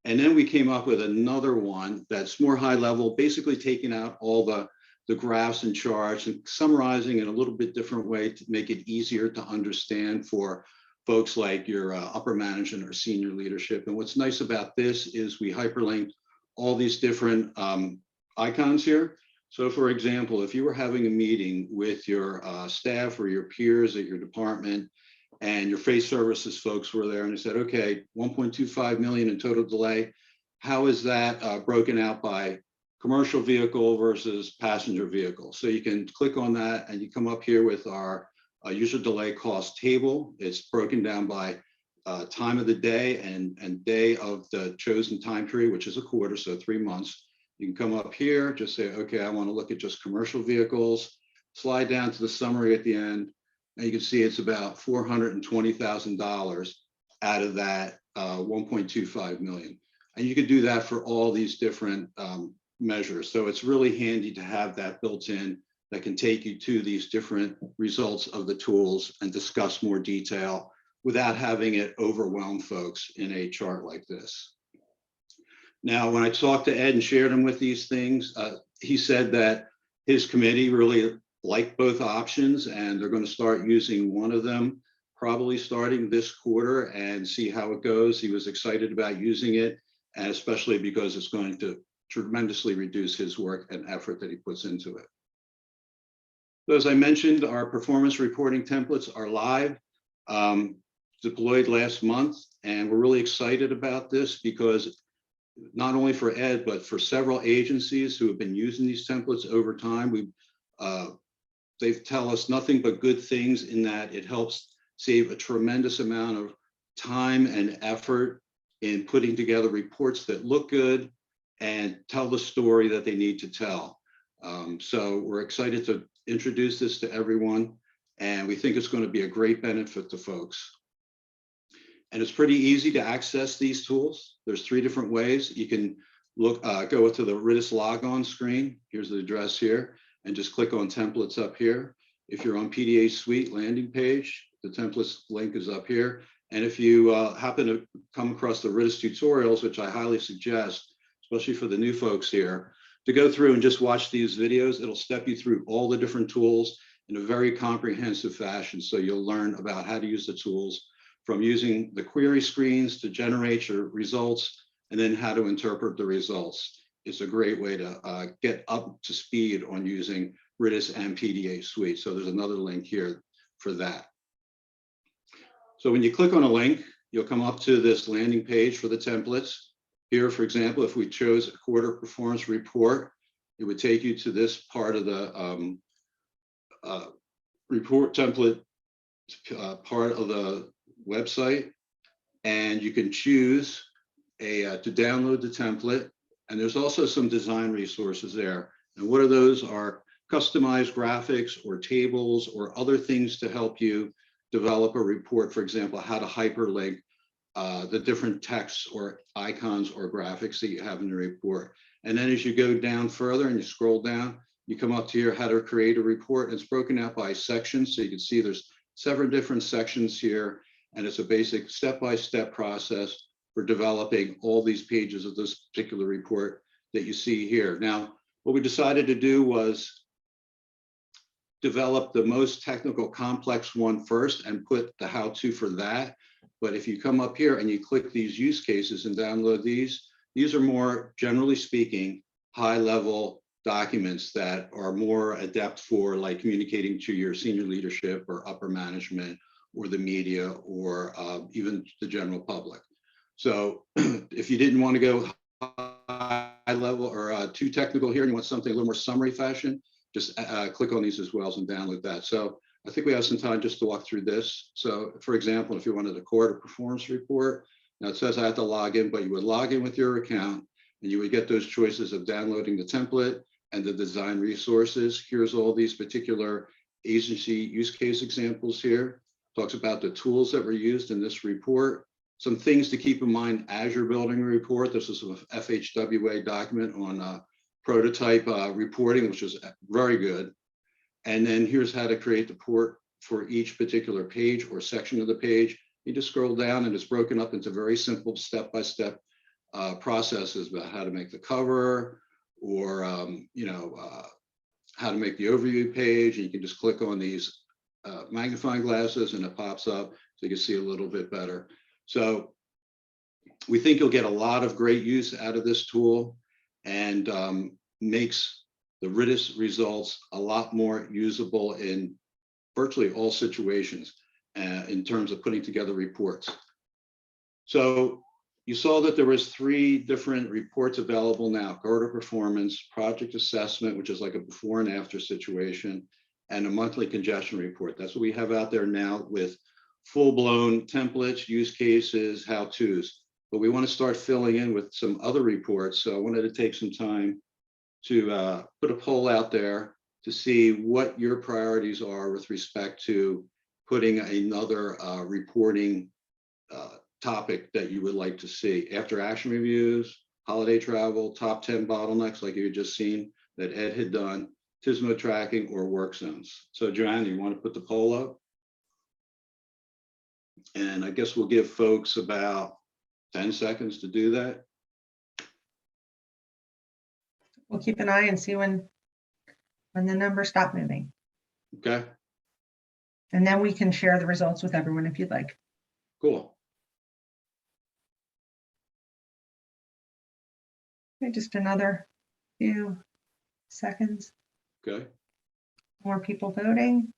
And then we came up with another one that's more high level, basically taking out all the graphs and charts and summarizing in a little bit different way to make it easier to understand for folks like your upper management or senior leadership. And what's nice about this is we hyperlinked all these different icons here. So for example, if you were having a meeting with your staff or your peers at your department, and your freight services folks were there and they said, okay, 1.25 million in total delay, how is that broken out by commercial vehicle versus passenger vehicle? So you can click on that and you come up here with our user delay cost table. It's broken down by time of the day and day of the chosen time period, which is a quarter, so 3 months. You can come up here, just say, okay, I want to look at just commercial vehicles, slide down to the summary at the end, and you can see it's about $420,000 out of that 1.25 million. And you could do that for all these different measures. So it's really handy to have that built in that can take you to these different results of the tools and discuss more detail without having it overwhelm folks in a chart like this. Now, when I talked to Ed and shared him with these things, he said that his committee really liked both options and they're going to start using one of them, probably starting this quarter, and see how it goes. He was excited about using it, and especially because it's going to tremendously reduce his work and effort that he puts into it. So as I mentioned, our performance reporting templates are live, deployed last month, and we're really excited about this because not only for Ed, but for several agencies who have been using these templates over time, they tell us nothing but good things in that it helps save a tremendous amount of time and effort in putting together reports that look good and tell the story that they need to tell. So we're excited to introduce this to everyone, and we think it's going to be a great benefit to folks. And it's pretty easy to access these tools. There's 3 different ways. You can go to the RITIS logon screen. Here's the address here. and just click on templates up here. If you're on PDA Suite landing page, the templates link is up here. And if you happen to come across the RITIS tutorials, which I highly suggest, especially for the new folks here, to go through and just watch these videos, it'll step you through all the different tools in a very comprehensive fashion. So you'll learn about how to use the tools, from using the query screens to generate your results, and then how to interpret the results. It's a great way to get up to speed on using RITIS and PDA Suite. So there's another link here for that. So when you click on a link, you'll come up to this landing page for the templates. Here, for example, if we chose a quarter performance report, it would take you to this part of the report template part of the website, and you can choose to download the template. And there's also some design resources there. And what are those? Are customized graphics or tables or other things to help you develop a report. For example, how to hyperlink the different texts or icons or graphics that you have in the report. And then as you go down further and you scroll down, you come up to here, how to create a report. It's broken out by sections. So you can see there's several different sections here. And it's a basic step-by-step process for developing all these pages of this particular report that you see here. Now, what we decided to do was develop the most technical complex one first and put the how-to for that. But if you come up here and you click these use cases and download these are more, generally speaking, high-level documents that are more adept for like communicating to your senior leadership or upper management or the media or even the general public. So if you didn't want to go high level or too technical here and you want something a little more summary fashion, just click on these as well and download that. So I think we have some time just to walk through this. So for example, if you wanted a quarter performance report, now it says I have to log in, but you would log in with your account and you would get those choices of downloading the template and the design resources. Here's all these particular agency use case examples here. Talks about the tools that were used in this report. Some things to keep in mind as you're building a report. This is an FHWA document on prototype reporting, which is very good. And then here's how to create the report for each particular page or section of the page. You just scroll down and it's broken up into very simple step-by-step processes about how to make the cover or how to make the overview page. And you can just click on these magnifying glasses and it pops up so you can see a little bit better. So we think you'll get a lot of great use out of this tool and makes the RITIS results a lot more usable in virtually all situations in terms of putting together reports. So you saw that there was 3 different reports available now: quarter performance, project assessment, which is like a before and after situation, and a monthly congestion report. That's what we have out there now with full-blown templates, use cases, how-tos. But we want to start filling in with some other reports. So I wanted to take some time to put a poll out there to see what your priorities are with respect to putting another reporting topic that you would like to see. After action reviews, holiday travel, top 10 bottlenecks like you had just seen that Ed had done, TSMO tracking, or work zones. So Joanne, you want to put the poll up? And I guess we'll give folks about 10 seconds to do that. We'll keep an eye and see when the numbers stop moving. Okay, And then we can share the results with everyone if you'd like. cool. Okay, just another few seconds. Okay. More people voting.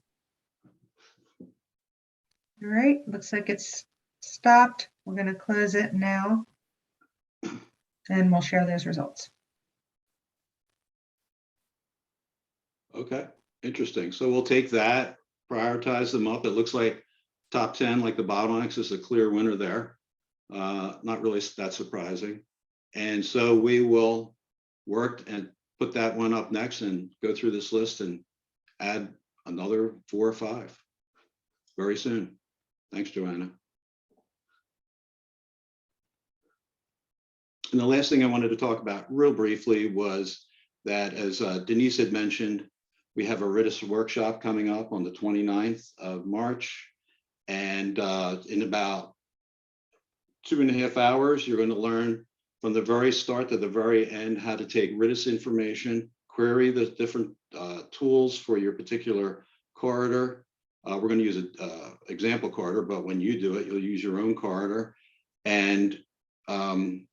All right, looks like it's stopped. We're going to close it now. And we'll share those results. Okay, interesting. So we'll take that, prioritize them up. It looks like top 10, like the bottlenecks, is a clear winner there. Not really that surprising. And so we will work and put that one up next and go through this list and add another 4 or 5 very soon. Thanks, Joanna. And the last thing I wanted to talk about real briefly was that, as Denise had mentioned, We have a RITIS workshop coming up on the 29th of March. And in about 2.5 hours, you're going to learn from the very start to the very end how to take RITIS information, query the different tools for your particular corridor. We're going to use an example corridor, but when you do it, you'll use your own corridor and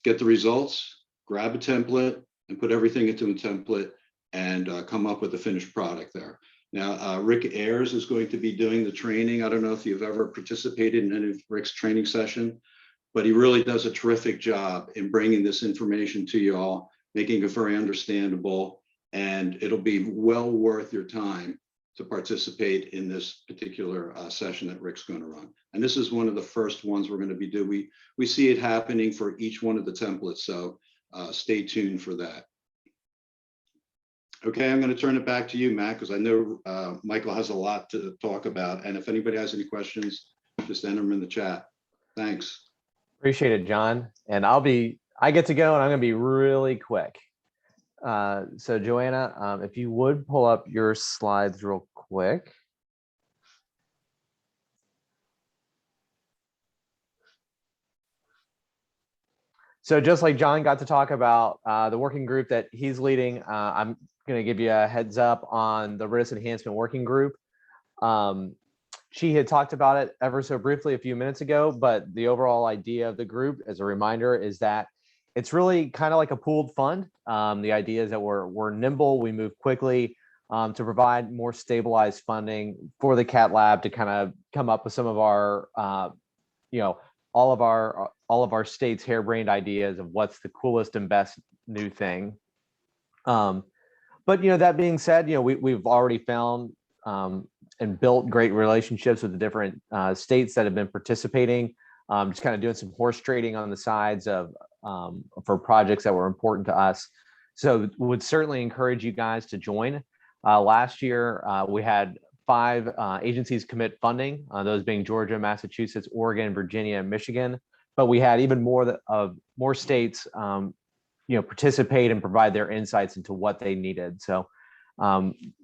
get the results, grab a template and put everything into a template and come up with a finished product there. Now, Rick Ayers is going to be doing the training. I don't know if you've ever participated in any of Rick's training session, but he really does a terrific job in bringing this information to you all, making it very understandable, and it'll be well worth your time to participate in this particular session that Rick's going to run. And this is one of the first ones we're going to be doing. We see it happening for each one of the templates, so stay tuned for that. Okay, I'm going to turn it back to you, Matt, because I know Michael has a lot to talk about. And if anybody has any questions, just enter them in the chat. Thanks. Appreciate it, John. And I get to go and I'm going to be really quick. So Joanna, if you would pull up your slides real quick. So just like John got to talk about the working group that he's leading, I'm going to give you a heads up on the RITIS Enhancement Working Group. She had talked about it ever so briefly a few minutes ago, but the overall idea of the group, as a reminder, is that it's really kind of like a pooled fund. The idea is that we're nimble, we move quickly to provide more stabilized funding for the CATT lab to kind of come up with some of our, all of our state's harebrained ideas of what's the coolest and best new thing. But that being said, we've already found and built great relationships with the different states that have been participating. Just kind of doing some horse trading on the sides of for projects that were important to us. So would certainly encourage you guys to join. Last year, we had 5 agencies commit funding, those being Georgia, Massachusetts, Oregon, Virginia, and Michigan. But we had even more states participate and provide their insights into what they needed. So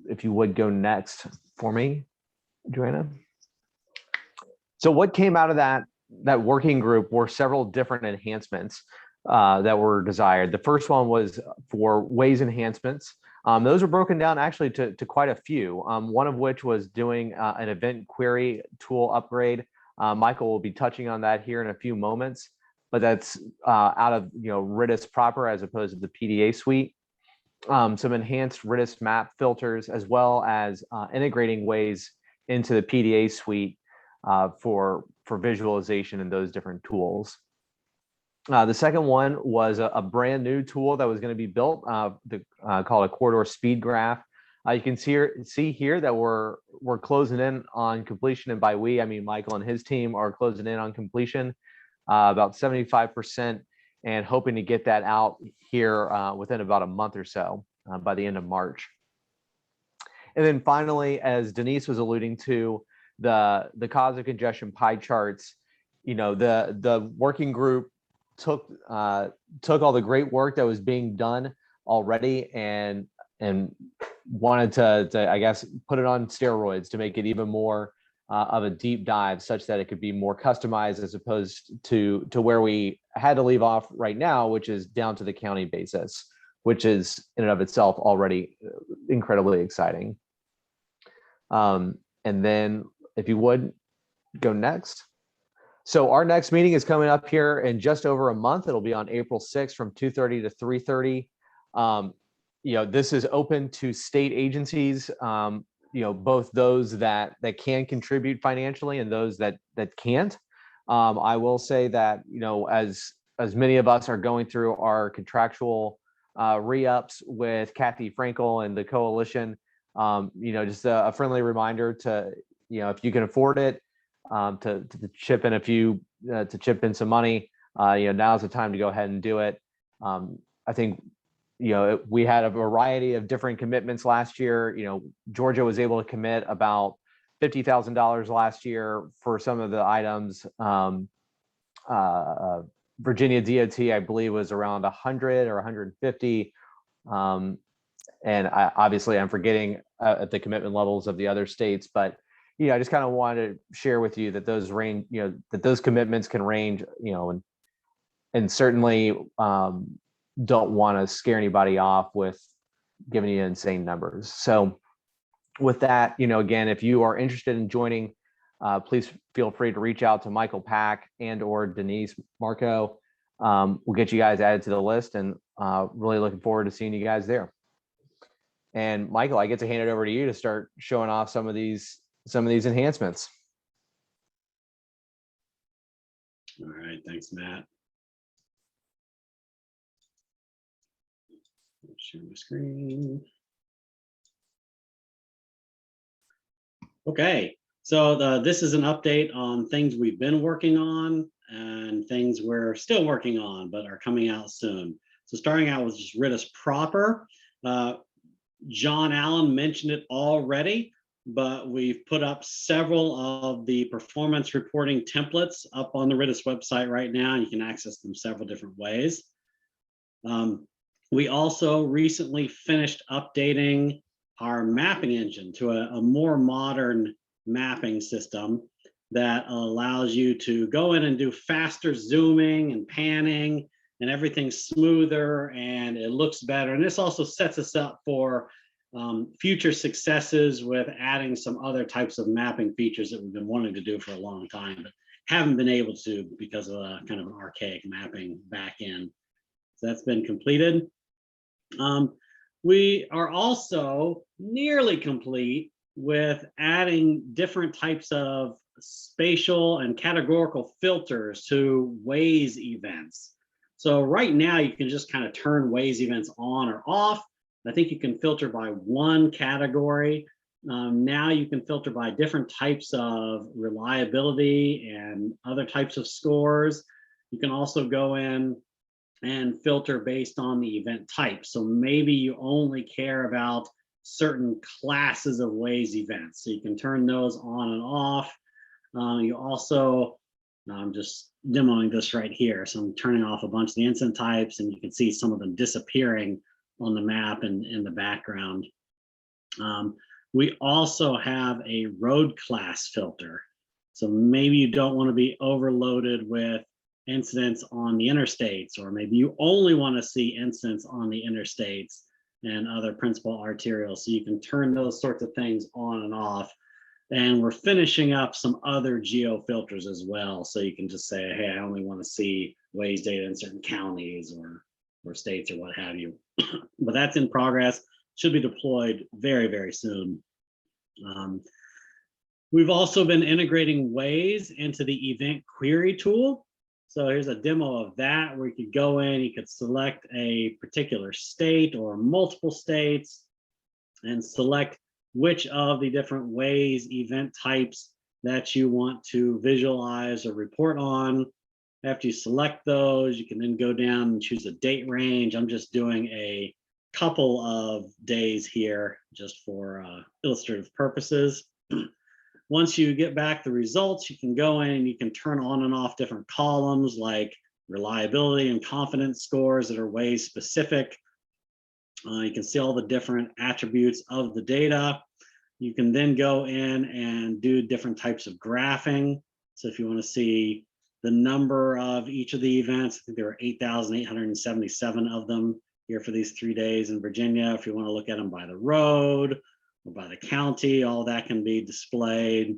if you would go next for me, Joanna. So what came out of that working group were several different enhancements that were desired. The first one was for Waze enhancements. Those were broken down actually to quite a few, one of which was doing an event query tool upgrade. Michael will be touching on that here in a few moments, but that's out of RITIS proper as opposed to the PDA suite. Some enhanced RITIS map filters, as well as integrating Waze into the PDA suite for visualization and those different tools. The second one was a brand new tool that was going to be built called a corridor speed graph. You can see here that we're closing in on completion, and by we, I mean Michael and his team are closing in on completion, about 75%, and hoping to get that out here within about a month or so by the end of March. And then finally, as Denise was alluding to, the cause of congestion pie charts, the working group took all the great work that was being done already and wanted to I guess put it on steroids to make it even more of a deep dive, such that it could be more customized as opposed to where we had to leave off right now, which is down to the county basis, which is in and of itself already incredibly exciting. And then if you would go next. So our next meeting is coming up here in just over a month. It'll be on April 6th from 2:30 to 3:30. This is open to state agencies, both those that can contribute financially and those that can't. I will say that, as many of us are going through our contractual re-ups with Kathy Frankel and the coalition, just a friendly reminder to, if you can afford it, to chip in some money, now's the time to go ahead and do it. I think, we had a variety of different commitments last year. Georgia was able to commit about $50,000 last year for some of the items. Virginia DOT, I believe, was around 100 or 150. And obviously I'm forgetting at the commitment levels of the other states, but I just kind of wanted to share with you that those range, that those commitments can range, and certainly don't want to scare anybody off with giving you insane numbers. So with that, again, if you are interested in joining, please feel free to reach out to Michael Pack and or Denise Marco. We'll get you guys added to the list, and really looking forward to seeing you guys there. And Michael, I get to hand it over to you to start showing off some of these enhancements. All right, thanks, Matt. Share my screen. Okay, so this is an update on things we've been working on and things we're still working on but are coming out soon. So starting out with just RITIS proper. John Allen mentioned it already, but we've put up several of the performance reporting templates up on the RITIS website right now. You can access them several different ways. We also recently finished updating our mapping engine to a more modern mapping system that allows you to go in and do faster zooming and panning, and everything's smoother and it looks better. And this also sets us up for future successes with adding some other types of mapping features that we've been wanting to do for a long time, but haven't been able to because of a kind of an archaic mapping backend. So that's been completed. We are also nearly complete with adding different types of spatial and categorical filters to Waze events. So right now you can just kind of turn Waze events on or off. I think you can filter by one category. Now you can filter by different types of reliability and other types of scores. You can also go in and filter based on the event type. So maybe you only care about certain classes of Waze events. So you can turn those on and off. You also, I'm just demoing this right here. So I'm turning off a bunch of the incident types, and you can see some of them disappearing on the map and in the background. We also have a road class filter. So maybe you don't want to be overloaded with incidents on the interstates, or maybe you only want to see incidents on the interstates and other principal arterials. So you can turn those sorts of things on and off. And we're finishing up some other geo filters as well. So you can just say, hey, I only want to see Waze data in certain counties or states or what have you. But that's in progress, should be deployed very, very soon. We've also been integrating Waze into the event query tool. So here's a demo of that, where you could go in, you could select a particular state or multiple states and select which of the different Waze event types that you want to visualize or report on. After you select those, you can then go down and choose a date range. I'm just doing a couple of days here just for illustrative purposes. Once you get back the results, you can go in and you can turn on and off different columns like reliability and confidence scores that are Waze specific. You can see all the different attributes of the data. You can then go in and do different types of graphing. So if you want to see the number of each of the events, I think there were 8,877 of them here for these 3 days in Virginia. If you want to look at them by the road or by the county, all that can be displayed.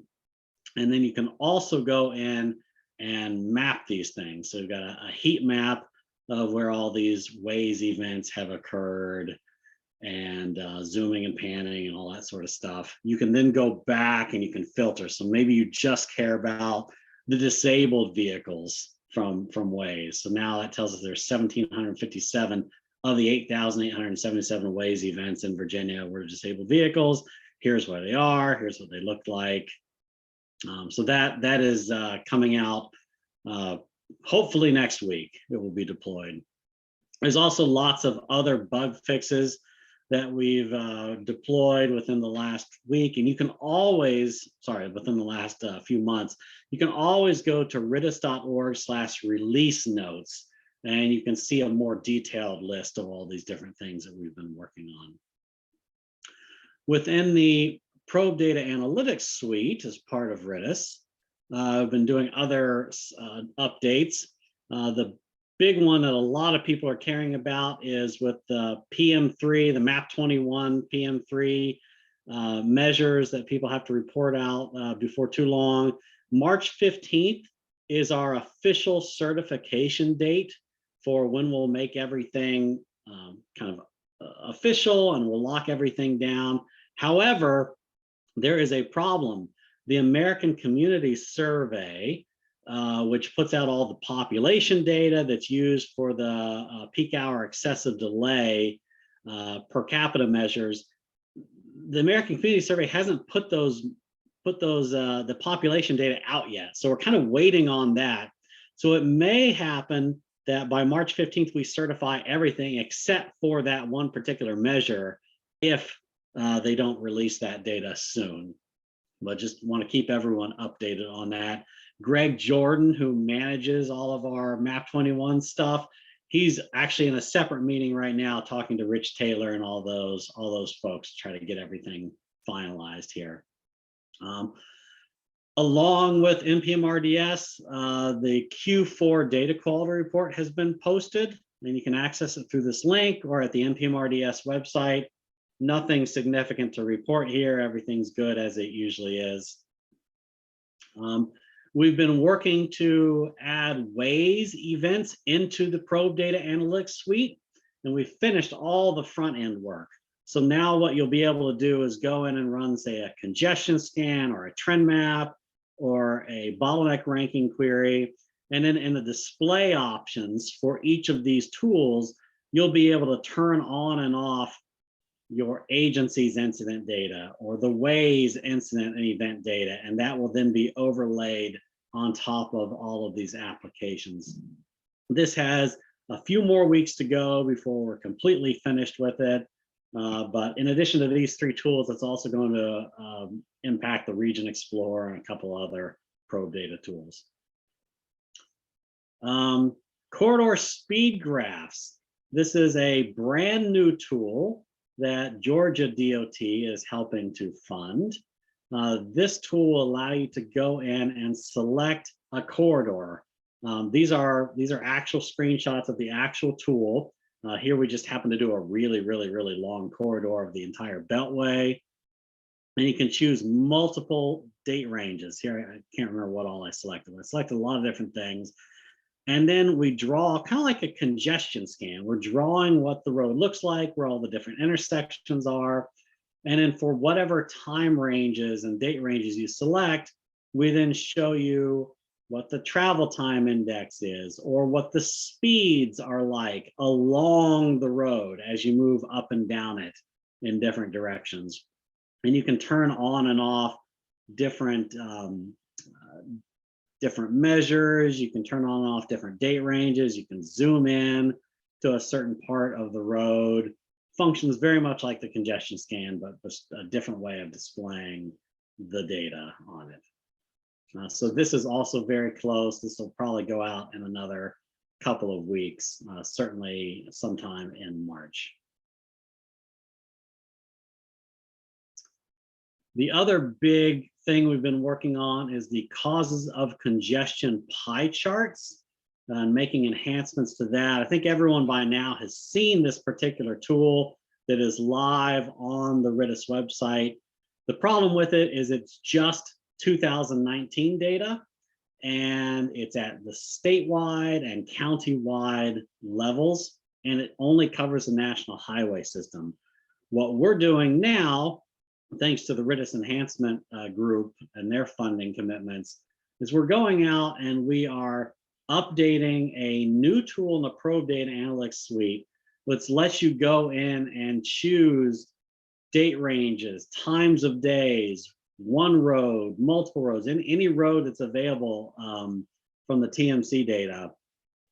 And then you can also go in and map these things. So you've got a heat map of where all these Waze events have occurred, and zooming and panning and all that sort of stuff. You can then go back and you can filter. So maybe you just care about the disabled vehicles from Waze. So now that tells us there's 1,757 of the 8,877 Waze events in Virginia were disabled vehicles. Here's where they are. Here's what they look like. So that is coming out hopefully next week. It will be deployed. There's also lots of other bug fixes that we've deployed within the last week, and you can always, within the last few months, you can always go to ritis.org/release notes, and you can see a more detailed list of all these different things that we've been working on. Within the Probe Data Analytics Suite, as part of RITIS, I've been doing other updates. The big one that a lot of people are caring about is with the PM3, the MAP 21 PM3 measures that people have to report out before too long. March 15th is our official certification date for when we'll make everything kind of official and we'll lock everything down. However, there is a problem. The American Community Survey, which puts out all the population data that's used for the peak hour excessive delay per capita measures, the American Community Survey hasn't put the population data out yet. So we're kind of waiting on that. So it may happen that by March 15th, we certify everything except for that one particular measure if they don't release that data soon. But just want to keep everyone updated on that. Greg Jordan, who manages all of our MAP 21 stuff, he's actually in a separate meeting right now talking to Rich Taylor and all those folks to try to get everything finalized here. Along with NPM-RDS, the Q4 data quality report has been posted, and you can access it through this link or at the NPM-RDS website. Nothing significant to report here. Everything's good as it usually is. We've been working to add Waze events into the Probe Data Analytics Suite, and we finished all the front end work. So now what you'll be able to do is go in and run, say, a congestion scan or a trend map or a bottleneck ranking query. And then in the display options for each of these tools, you'll be able to turn on and off your agency's incident data or the Waze incident and event data, and that will then be overlaid on top of all of these applications. This has a few more weeks to go before we're completely finished with it. But in addition to these three tools, it's also going to impact the Region Explorer and a couple other probe data tools. Corridor speed graphs. This is a brand new tool that Georgia DOT is helping to fund. This tool will allow you to go in and select a corridor. These are actual screenshots of the actual tool. Here we just happen to do a really long corridor of the entire Beltway. And you can choose multiple date ranges. Here, I can't remember what all I selected. I selected a lot of different things. And then we draw kind of like a congestion scan. We're drawing what the road looks like, where all the different intersections are. And then for whatever time ranges and date ranges you select, we then show you what the travel time index is, or what the speeds are like along the road as you move up and down it in different directions. And you can turn on and off different measures. You can turn on and off different date ranges. You can zoom in to a certain part of the road. Functions very much like the congestion scan, but just a different way of displaying the data on it. So this is also very close. This will probably go out in another couple of weeks, certainly sometime in March. The other big thing we've been working on is the causes of congestion pie charts and making enhancements to that. I think everyone by now has seen this particular tool that is live on the RITIS website. The problem with it is it's just 2019 data, and it's at the statewide and countywide levels, and it only covers the national highway system. What we're doing now, thanks to the RITIS enhancement group and their funding commitments, is we're going out and we are updating a new tool in the Probe Data Analytics Suite, which lets you go in and choose date ranges, times of days, one road, multiple roads, any road that's available from the TMC data.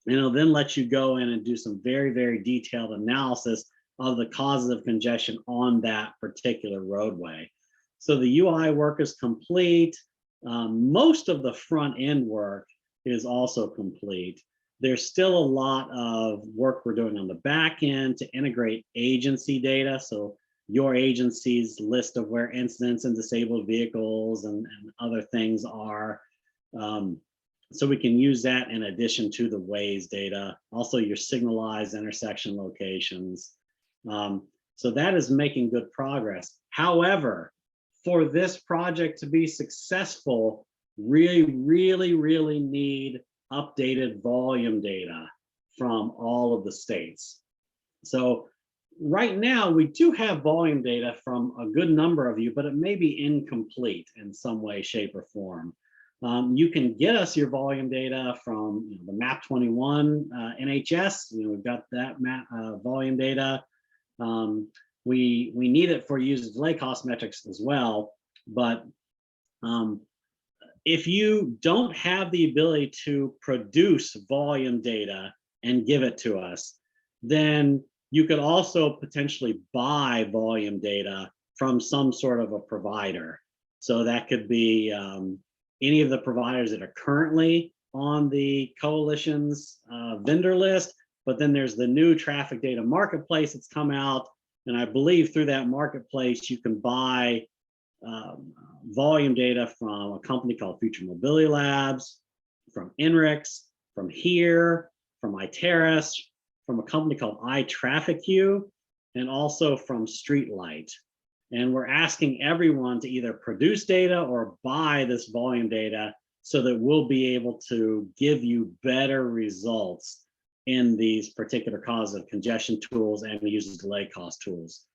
And it'll then let you go in and do some very detailed analysis of the causes of congestion on that particular roadway. So the UI work is complete. Most of the front end work is also complete. There's still a lot of work we're doing on the back end to integrate agency data. So your agency's list of where incidents and disabled vehicles and other things are. So we can use that in addition to the Waze data, also your signalized intersection locations. So that is making good progress. However, for this project to be successful, really need updated volume data from all of the states. So right now we do have volume data from a good number of you, but it may be incomplete in some way, shape, or form. You can get us your volume data from the MAP 21 NHS. We've got that volume data. We need it for user delay cost metrics as well. But if you don't have the ability to produce volume data and give it to us, then you could also potentially buy volume data from some sort of a provider. So that could be any of the providers that are currently on the coalition's vendor list, but then there's the new traffic data marketplace that's come out. And I believe through that marketplace, you can buy volume data from a company called Future Mobility Labs, from INRIX, from HERE, from Iteris, from a company called iTrafficQ, and also from Streetlight. And we're asking everyone to either produce data or buy this volume data so that we'll be able to give you better results in these particular causes of congestion tools and user delay cost tools.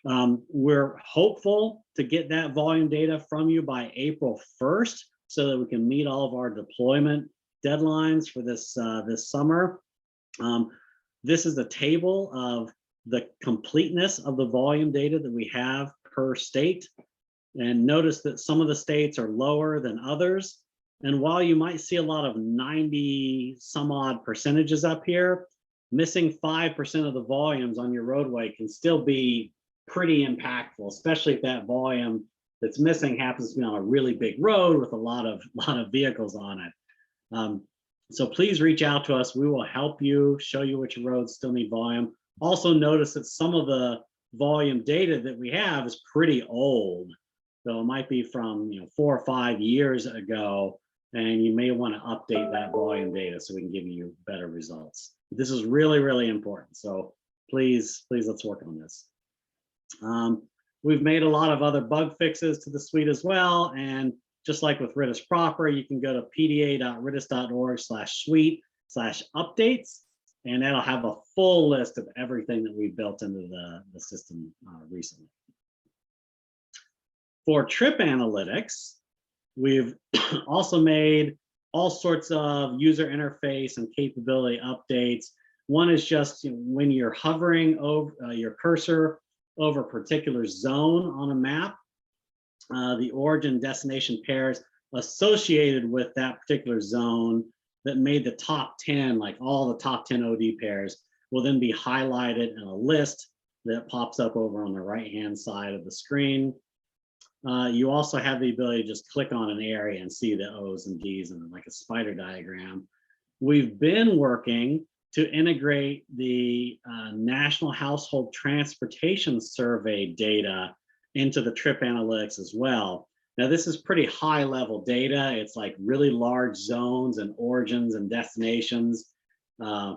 We're hopeful to get that volume data from you by April 1st so that we can meet all of our deployment deadlines for this, this summer. This is a table of the completeness of the volume data that we have per state. And notice that some of the states are lower than others. And while you might see a lot of 90 some odd percentages up here, missing 5% of the volumes on your roadway can still be pretty impactful, especially if that volume that's missing happens to be on a really big road with a lot of vehicles on it. So please reach out to us. We will help you, show you which roads still need volume. Also notice that some of the volume data that we have is pretty old. So it might be from 4 or 5 years ago, and you may want to update that volume data so we can give you better results. This is really important. So please let's work on this. We've made a lot of other bug fixes to the suite as well. And just like with RITIS proper, you can go to pda.ritis.org/suite/updates. And that'll have a full list of everything that we've built into the system recently. For trip analytics, we've also made all sorts of user interface and capability updates. One is just when you're hovering over your cursor over a particular zone on a map, the origin destination pairs associated with that particular zone that made the top 10, like all the top 10 OD pairs, will then be highlighted in a list that pops up over on the right-hand side of the screen. You also have the ability to just click on an area and see the O's and D's and like a spider diagram. We've been working to integrate the National Household Transportation Survey data into the trip analytics as well. Now, this is pretty high level data. It's like really large zones and origins and destinations,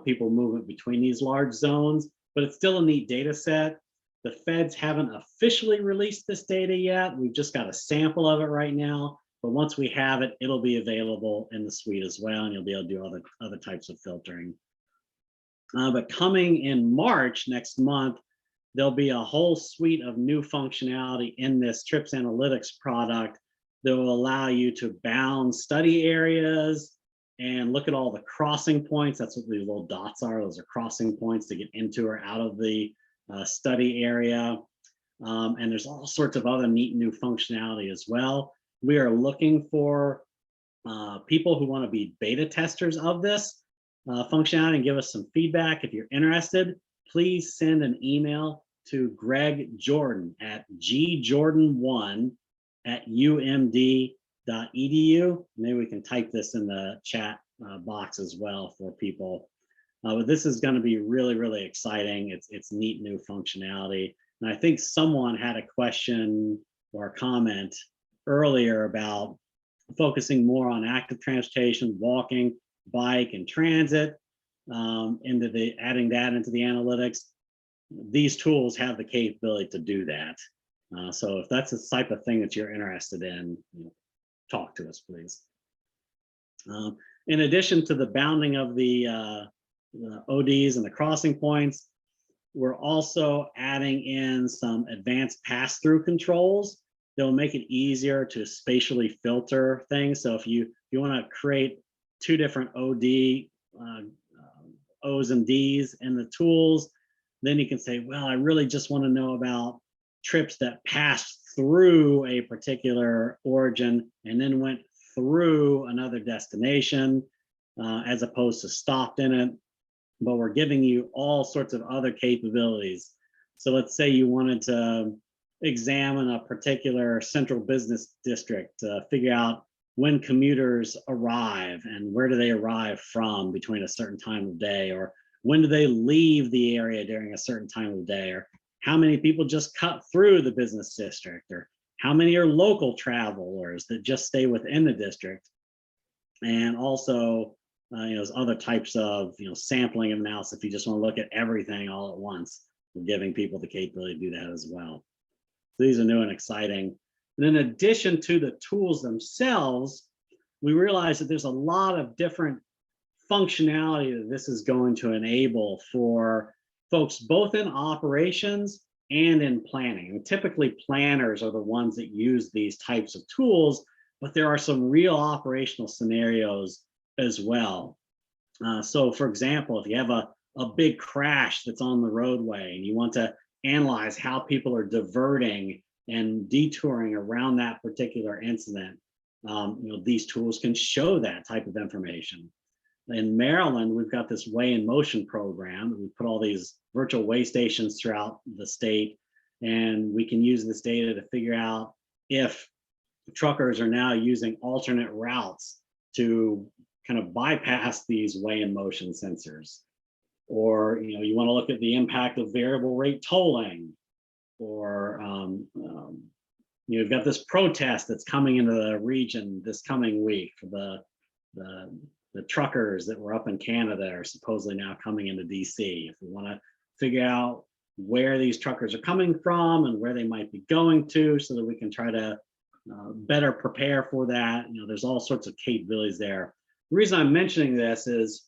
people moving between these large zones, but it's still a neat data set. The feds haven't officially released this data yet. We've just got a sample of it right now, but once we have it, it'll be available in the suite as well, and you'll be able to do other types of filtering. But coming in March next month, there'll be a whole suite of new functionality in this Trips Analytics product that will allow you to bound study areas and look at all the crossing points. That's what these little dots are. Those are crossing points to get into or out of the study area. And there's all sorts of other neat new functionality as well. We are looking for people who want to be beta testers of this functionality and give us some feedback. If you're interested, please send an email to Greg Jordan at gjordan1@umd.edu. Maybe we can type this in the chat box as well for people. But this is going to be really exciting. It's neat new functionality. And I think someone had a question or a comment earlier about focusing more on active transportation, walking, bike, and transit, adding that into the analytics. These tools have the capability to do that. So if that's the type of thing that you're interested in, talk to us, please. In addition to the bounding of the ODs and the crossing points, we're also adding in some advanced pass-through controls that will make it easier to spatially filter things. So if you want to create two different OD, O's and D's in the tools, then you can say, well, I really just want to know about trips that passed through a particular origin and then went through another destination, as opposed to stopped in it. But we're giving you all sorts of other capabilities. So let's say you wanted to examine a particular central business district to figure out when commuters arrive and where do they arrive from between a certain time of day, or when do they leave the area during a certain time of day, or how many people just cut through the business district, or how many are local travelers that just stay within the district. And also, there's other types of sampling of analysis. If you just want to look at everything all at once, we're giving people the capability to do that as well. So these are new and exciting. And in addition to the tools themselves, we realize that there's a lot of different functionality that this is going to enable for folks both in operations and in planning. And typically planners are the ones that use these types of tools, but there are some real operational scenarios as well. So for example, if you have a big crash that's on the roadway and you want to analyze how people are diverting and detouring around that particular incident, these tools can show that type of information. In Maryland, we've got this Way in Motion program. We put all these virtual way stations throughout the state, and we can use this data to figure out if truckers are now using alternate routes to kind of bypass these Way in Motion sensors. Or you want to look at the impact of variable rate tolling, or you've got this protest that's coming into the region this coming week for the truckers that were up in Canada are supposedly now coming into DC. If we want to figure out where these truckers are coming from and where they might be going to, so that we can try to better prepare for that. There's all sorts of capabilities there. The reason I'm mentioning this is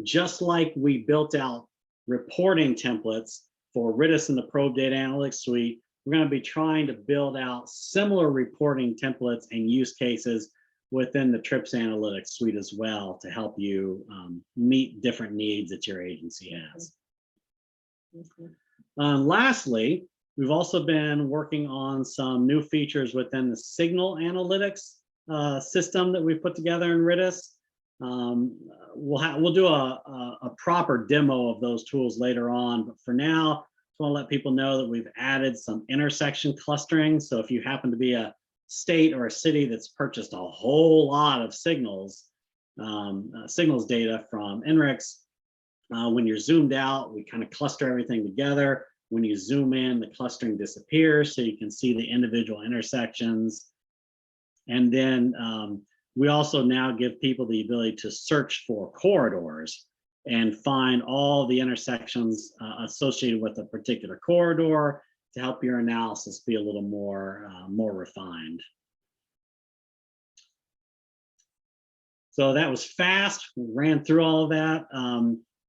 just like we built out reporting templates for RITIS and the Probe Data Analytics Suite, we're going to be trying to build out similar reporting templates and use cases within the TRIPS Analytics Suite as well to help you meet different needs that your agency has. Lastly, we've also been working on some new features within the signal analytics system that we've put together in RITIS. We'll do a proper demo of those tools later on, but for now, I just want to let people know that we've added some intersection clustering. So if you happen to be a state or a city that's purchased a whole lot of signals data from NRIX, when you're zoomed out, we kind of cluster everything together. When you zoom in, the clustering disappears, so you can see the individual intersections. And then we also now give people the ability to search for corridors and find all the intersections associated with a particular corridor to help your analysis be a little more refined. So that was fast. We ran through all of that.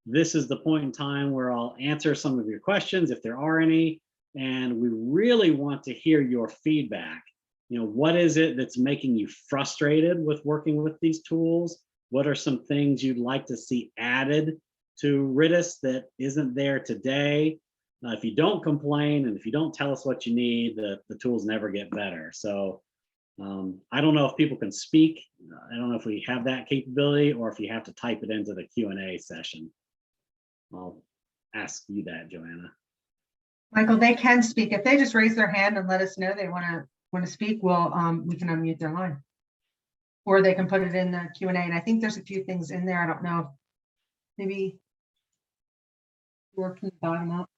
This is the point in time where I'll answer some of your questions if there are any, and we really want to hear your feedback. What is it that's making you frustrated with working with these tools? What are some things you'd like to see added to RITIS that isn't there today? If you don't complain and if you don't tell us what you need, the tools never get better. So I don't know if people can speak. I don't know if we have that capability or if you have to type it into the Q&A session. I'll ask you that, Joanna. Michael, they can speak. If they just raise their hand and let us know they want to speak, we can unmute their line. Or they can put it in the Q&A. And I think there's a few things in there. I don't know. Maybe working the bottom up.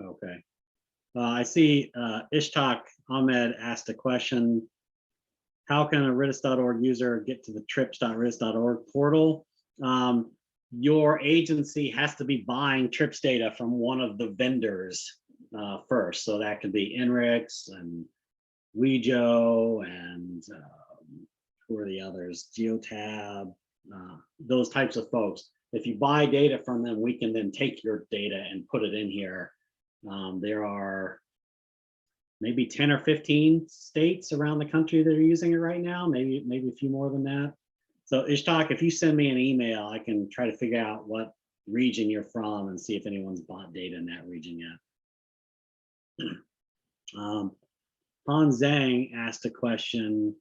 Okay. I see Ishtak Ahmed asked a question. How can a RITIS.org user get to the trips.ritis.org portal? Your agency has to be buying trips data from one of the vendors first. So that could be INRIX and Wejo and who are the others? Geotab, those types of folks. If you buy data from them, we can then take your data and put it in here. There are maybe 10 or 15 states around the country that are using it right now, maybe a few more than that. So Ishtak, if you send me an email, I can try to figure out what region you're from and see if anyone's bought data in that region yet. Han Zhang asked a question,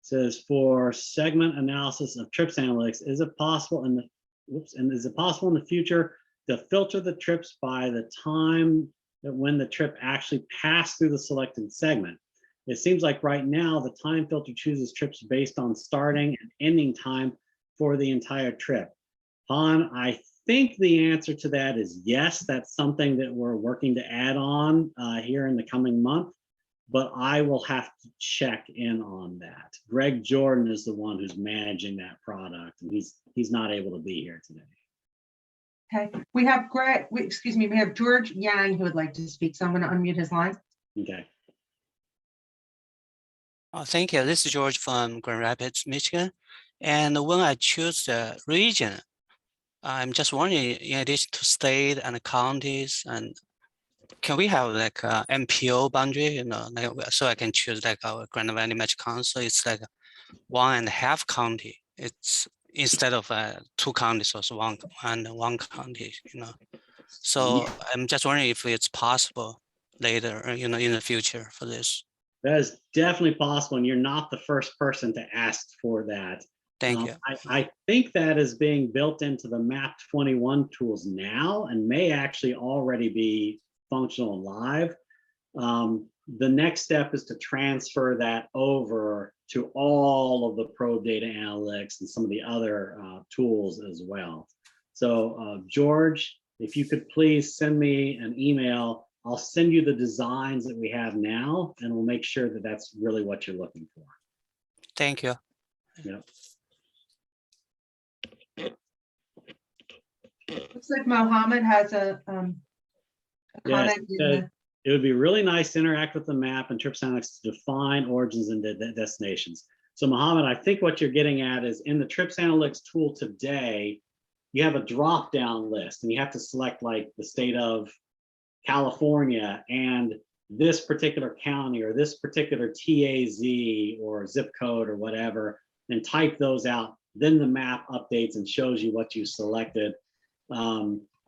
says for segment analysis of trips analytics, is it possible in the future to filter the trips by the time that when the trip actually passed through the selected segment? It seems like right now the time filter chooses trips based on starting and ending time for the entire trip. Han, I think the answer to that is yes. That's something that we're working to add on here in the coming month, but I will have to check in on that. Greg Jordan is the one who's managing that product, and he's not able to be here today. Okay, we have we have George Yang who would like to speak, so I'm going to unmute his line. Okay. Oh, thank you. This is George from Grand Rapids, Michigan. And when I choose the region, I'm just wondering, in addition to state and counties, and can we have like a MPO boundary, you know, like, so I can choose like our Grand Valley Match Council, it's like 1.5 county. It's instead of 2 counties, also one county, you know. So I'm just wondering if it's possible later, you know, in the future for this. That is definitely possible, and you're not the first person to ask for that. Thank you. I think that is being built into the Map 21 tools now and may actually already be functional and live. The next step is to transfer that over to all of the probe data analytics and some of the other tools as well. So George, if you could please send me an email, I'll send you the designs that we have now, and we'll make sure that that's really what you're looking for. Thank you. Yep. Looks like Mohammed has a Yes, comment. In the, it would be really nice to interact with the map and trips analytics to define origins and destinations. So Mohammed, I think what you're getting at is in the trips analytics tool today, you have a drop-down list, and you have to select like the state of California and this particular county or this particular TAZ or zip code or whatever, and type those out. Then the map updates and shows you what you selected.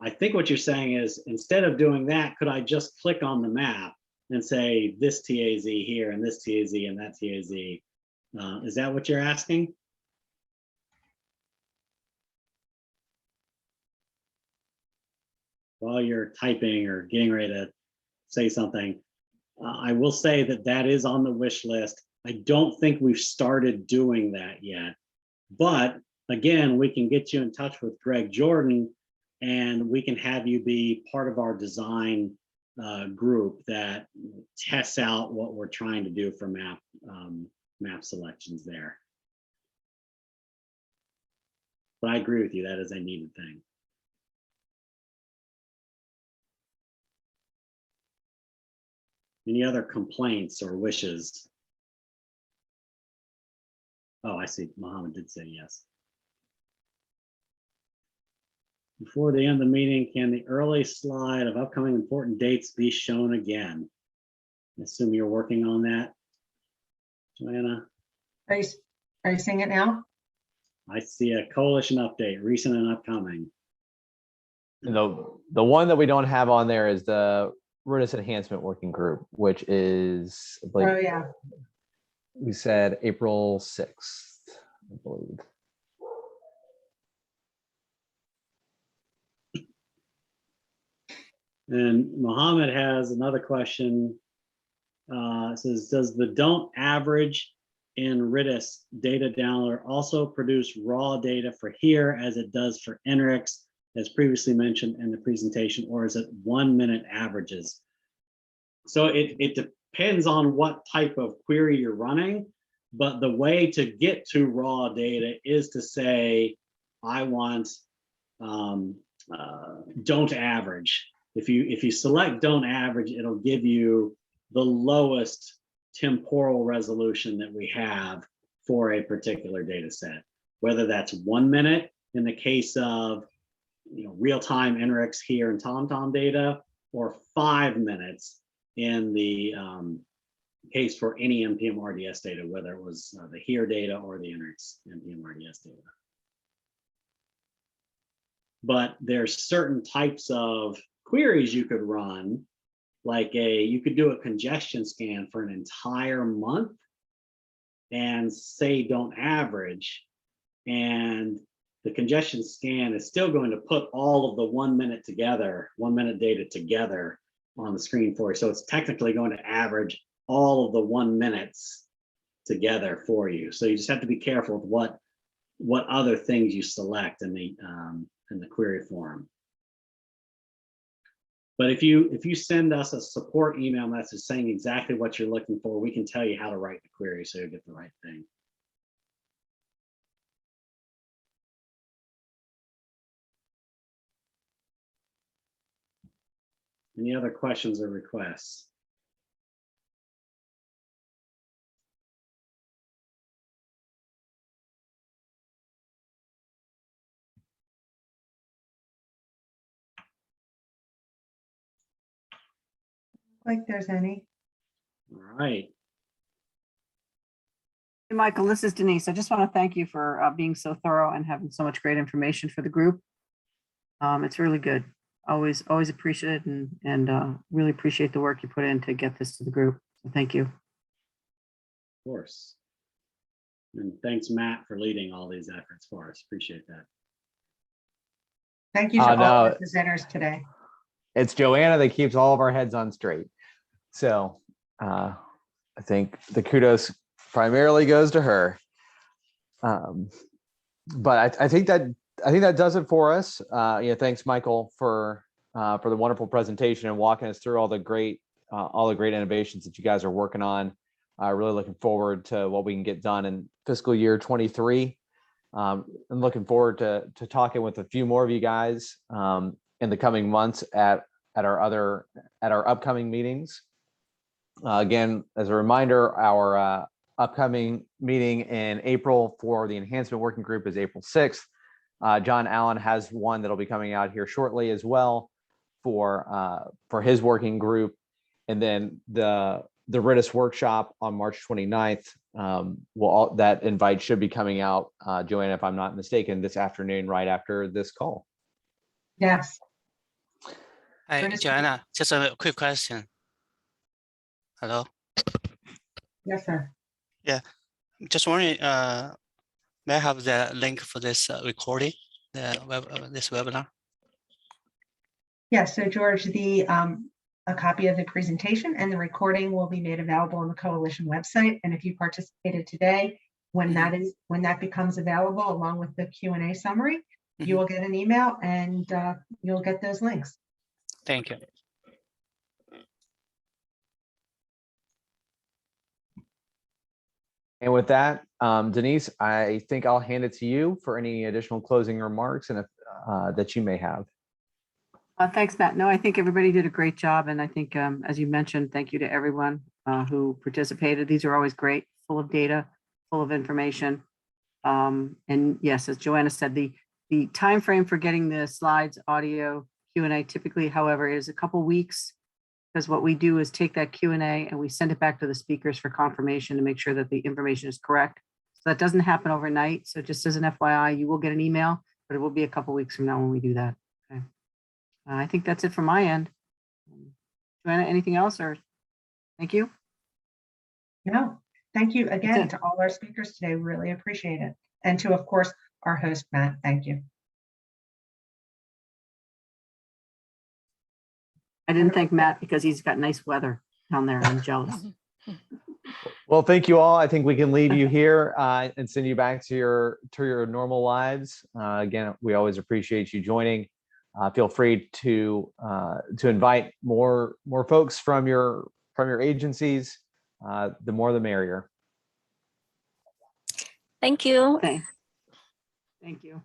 I think what you're saying is, instead of doing that, could I just click on the map and say this TAZ here and this TAZ and that TAZ? Is that what you're asking? While you're typing or getting ready to say something, I will say that that is on the wish list. I don't think we've started doing that yet, but again, we can get you in touch with Greg Jordan, and we can have you be part of our design group that tests out what we're trying to do for map selections there. But I agree with you, that is a needed thing. Any other complaints or wishes? Oh, I see. Mohammed did say yes. Before the end of the meeting, can the early slide of upcoming important dates be shown again? I assume you're working on that, Joanna. are you seeing it now? I see a coalition update, recent and upcoming. The one that we don't have on there is the RITIS Enhancement Working Group, which is, I believe, Oh yeah. we said April 6th, I believe. And Mohammed has another question. It says, does the don't average in RITIS data downloader also produce raw data for here as it does for INRIX as previously mentioned in the presentation, or is it 1 minute averages? So it depends on what type of query you're running, but the way to get to raw data is to say, I want don't average. If you select don't average, it'll give you the lowest temporal resolution that we have for a particular data set, whether that's 1 minute in the case of real-time NRIX here and TomTom data, or 5 minutes in the case for any NPM RDS data, whether it was the here data or the NRIX NPM RDS data. But there's certain types of queries you could run, like you could do a congestion scan for an entire month and say don't average, and the congestion scan is still going to put all of the 1 minute together, 1 minute data together on the screen for you. So it's technically going to average all of the 1 minutes together for you. So you just have to be careful with what other things you select in the query form. But if you send us a support email message saying exactly what you're looking for, we can tell you how to write the query so you get the right thing. Any other questions or requests? Like there's any. All right. Hey, Michael, this is Denise. I just want to thank you for being so thorough and having so much great information for the group. It's really good. Always appreciate it, and really appreciate the work you put in to get this to the group. So thank you. Of course. And thanks, Matt, for leading all these efforts for us. Appreciate that. Thank you to all the presenters today. It's Joanna that keeps all of our heads on straight. So I think the kudos primarily goes to her. But I think that does it for us. Thanks, Michael, for the wonderful presentation and walking us through all the great innovations that you guys are working on. Really looking forward to what we can get done in fiscal year 23. And looking forward to talking with a few more of you guys in the coming months at our upcoming meetings. Again, as a reminder, our upcoming meeting in April for the enhancement working group is April 6th. John Allen has one that'll be coming out here shortly as well for his working group. And then the RITIS workshop on March 29th, that invite should be coming out, Joanna, if I'm not mistaken, this afternoon, right after this call. Yes. Hi, Joanna, just a quick question. Hello? Yes, sir. Yeah, just wondering, may I have the link for this recording, this webinar? Yes, so George, a copy of the presentation and the recording will be made available on the coalition website. And if you participated today, when that becomes available, along with the Q&A summary, you will get an email and you'll get those links. Thank you. And with that, Denise, I think I'll hand it to you for any additional closing remarks and that you may have. Thanks, Matt. No, I think everybody did a great job. And I think, as you mentioned, thank you to everyone who participated. These are always great, full of data, full of information. And yes, as Joanna said, the time frame for getting the slides, audio, Q&A typically, however, is a couple weeks, because what we do is take that Q&A and we send it back to the speakers for confirmation to make sure that the information is correct. So that doesn't happen overnight. So just as an FYI, you will get an email, but it will be a couple weeks from now when we do that. Okay. I think that's it from my end. Joanna, anything else, or thank you? No, thank you again to all our speakers today. Really appreciate it. And to, of course, our host, Matt. Thank you. I didn't thank Matt because he's got nice weather down there. I'm jealous. Well, thank you all. I think we can leave you here and send you back to your normal lives. Again, we always appreciate you joining. Feel free to invite more folks from your agencies. The more, the merrier. Thank you. Okay. Thank you.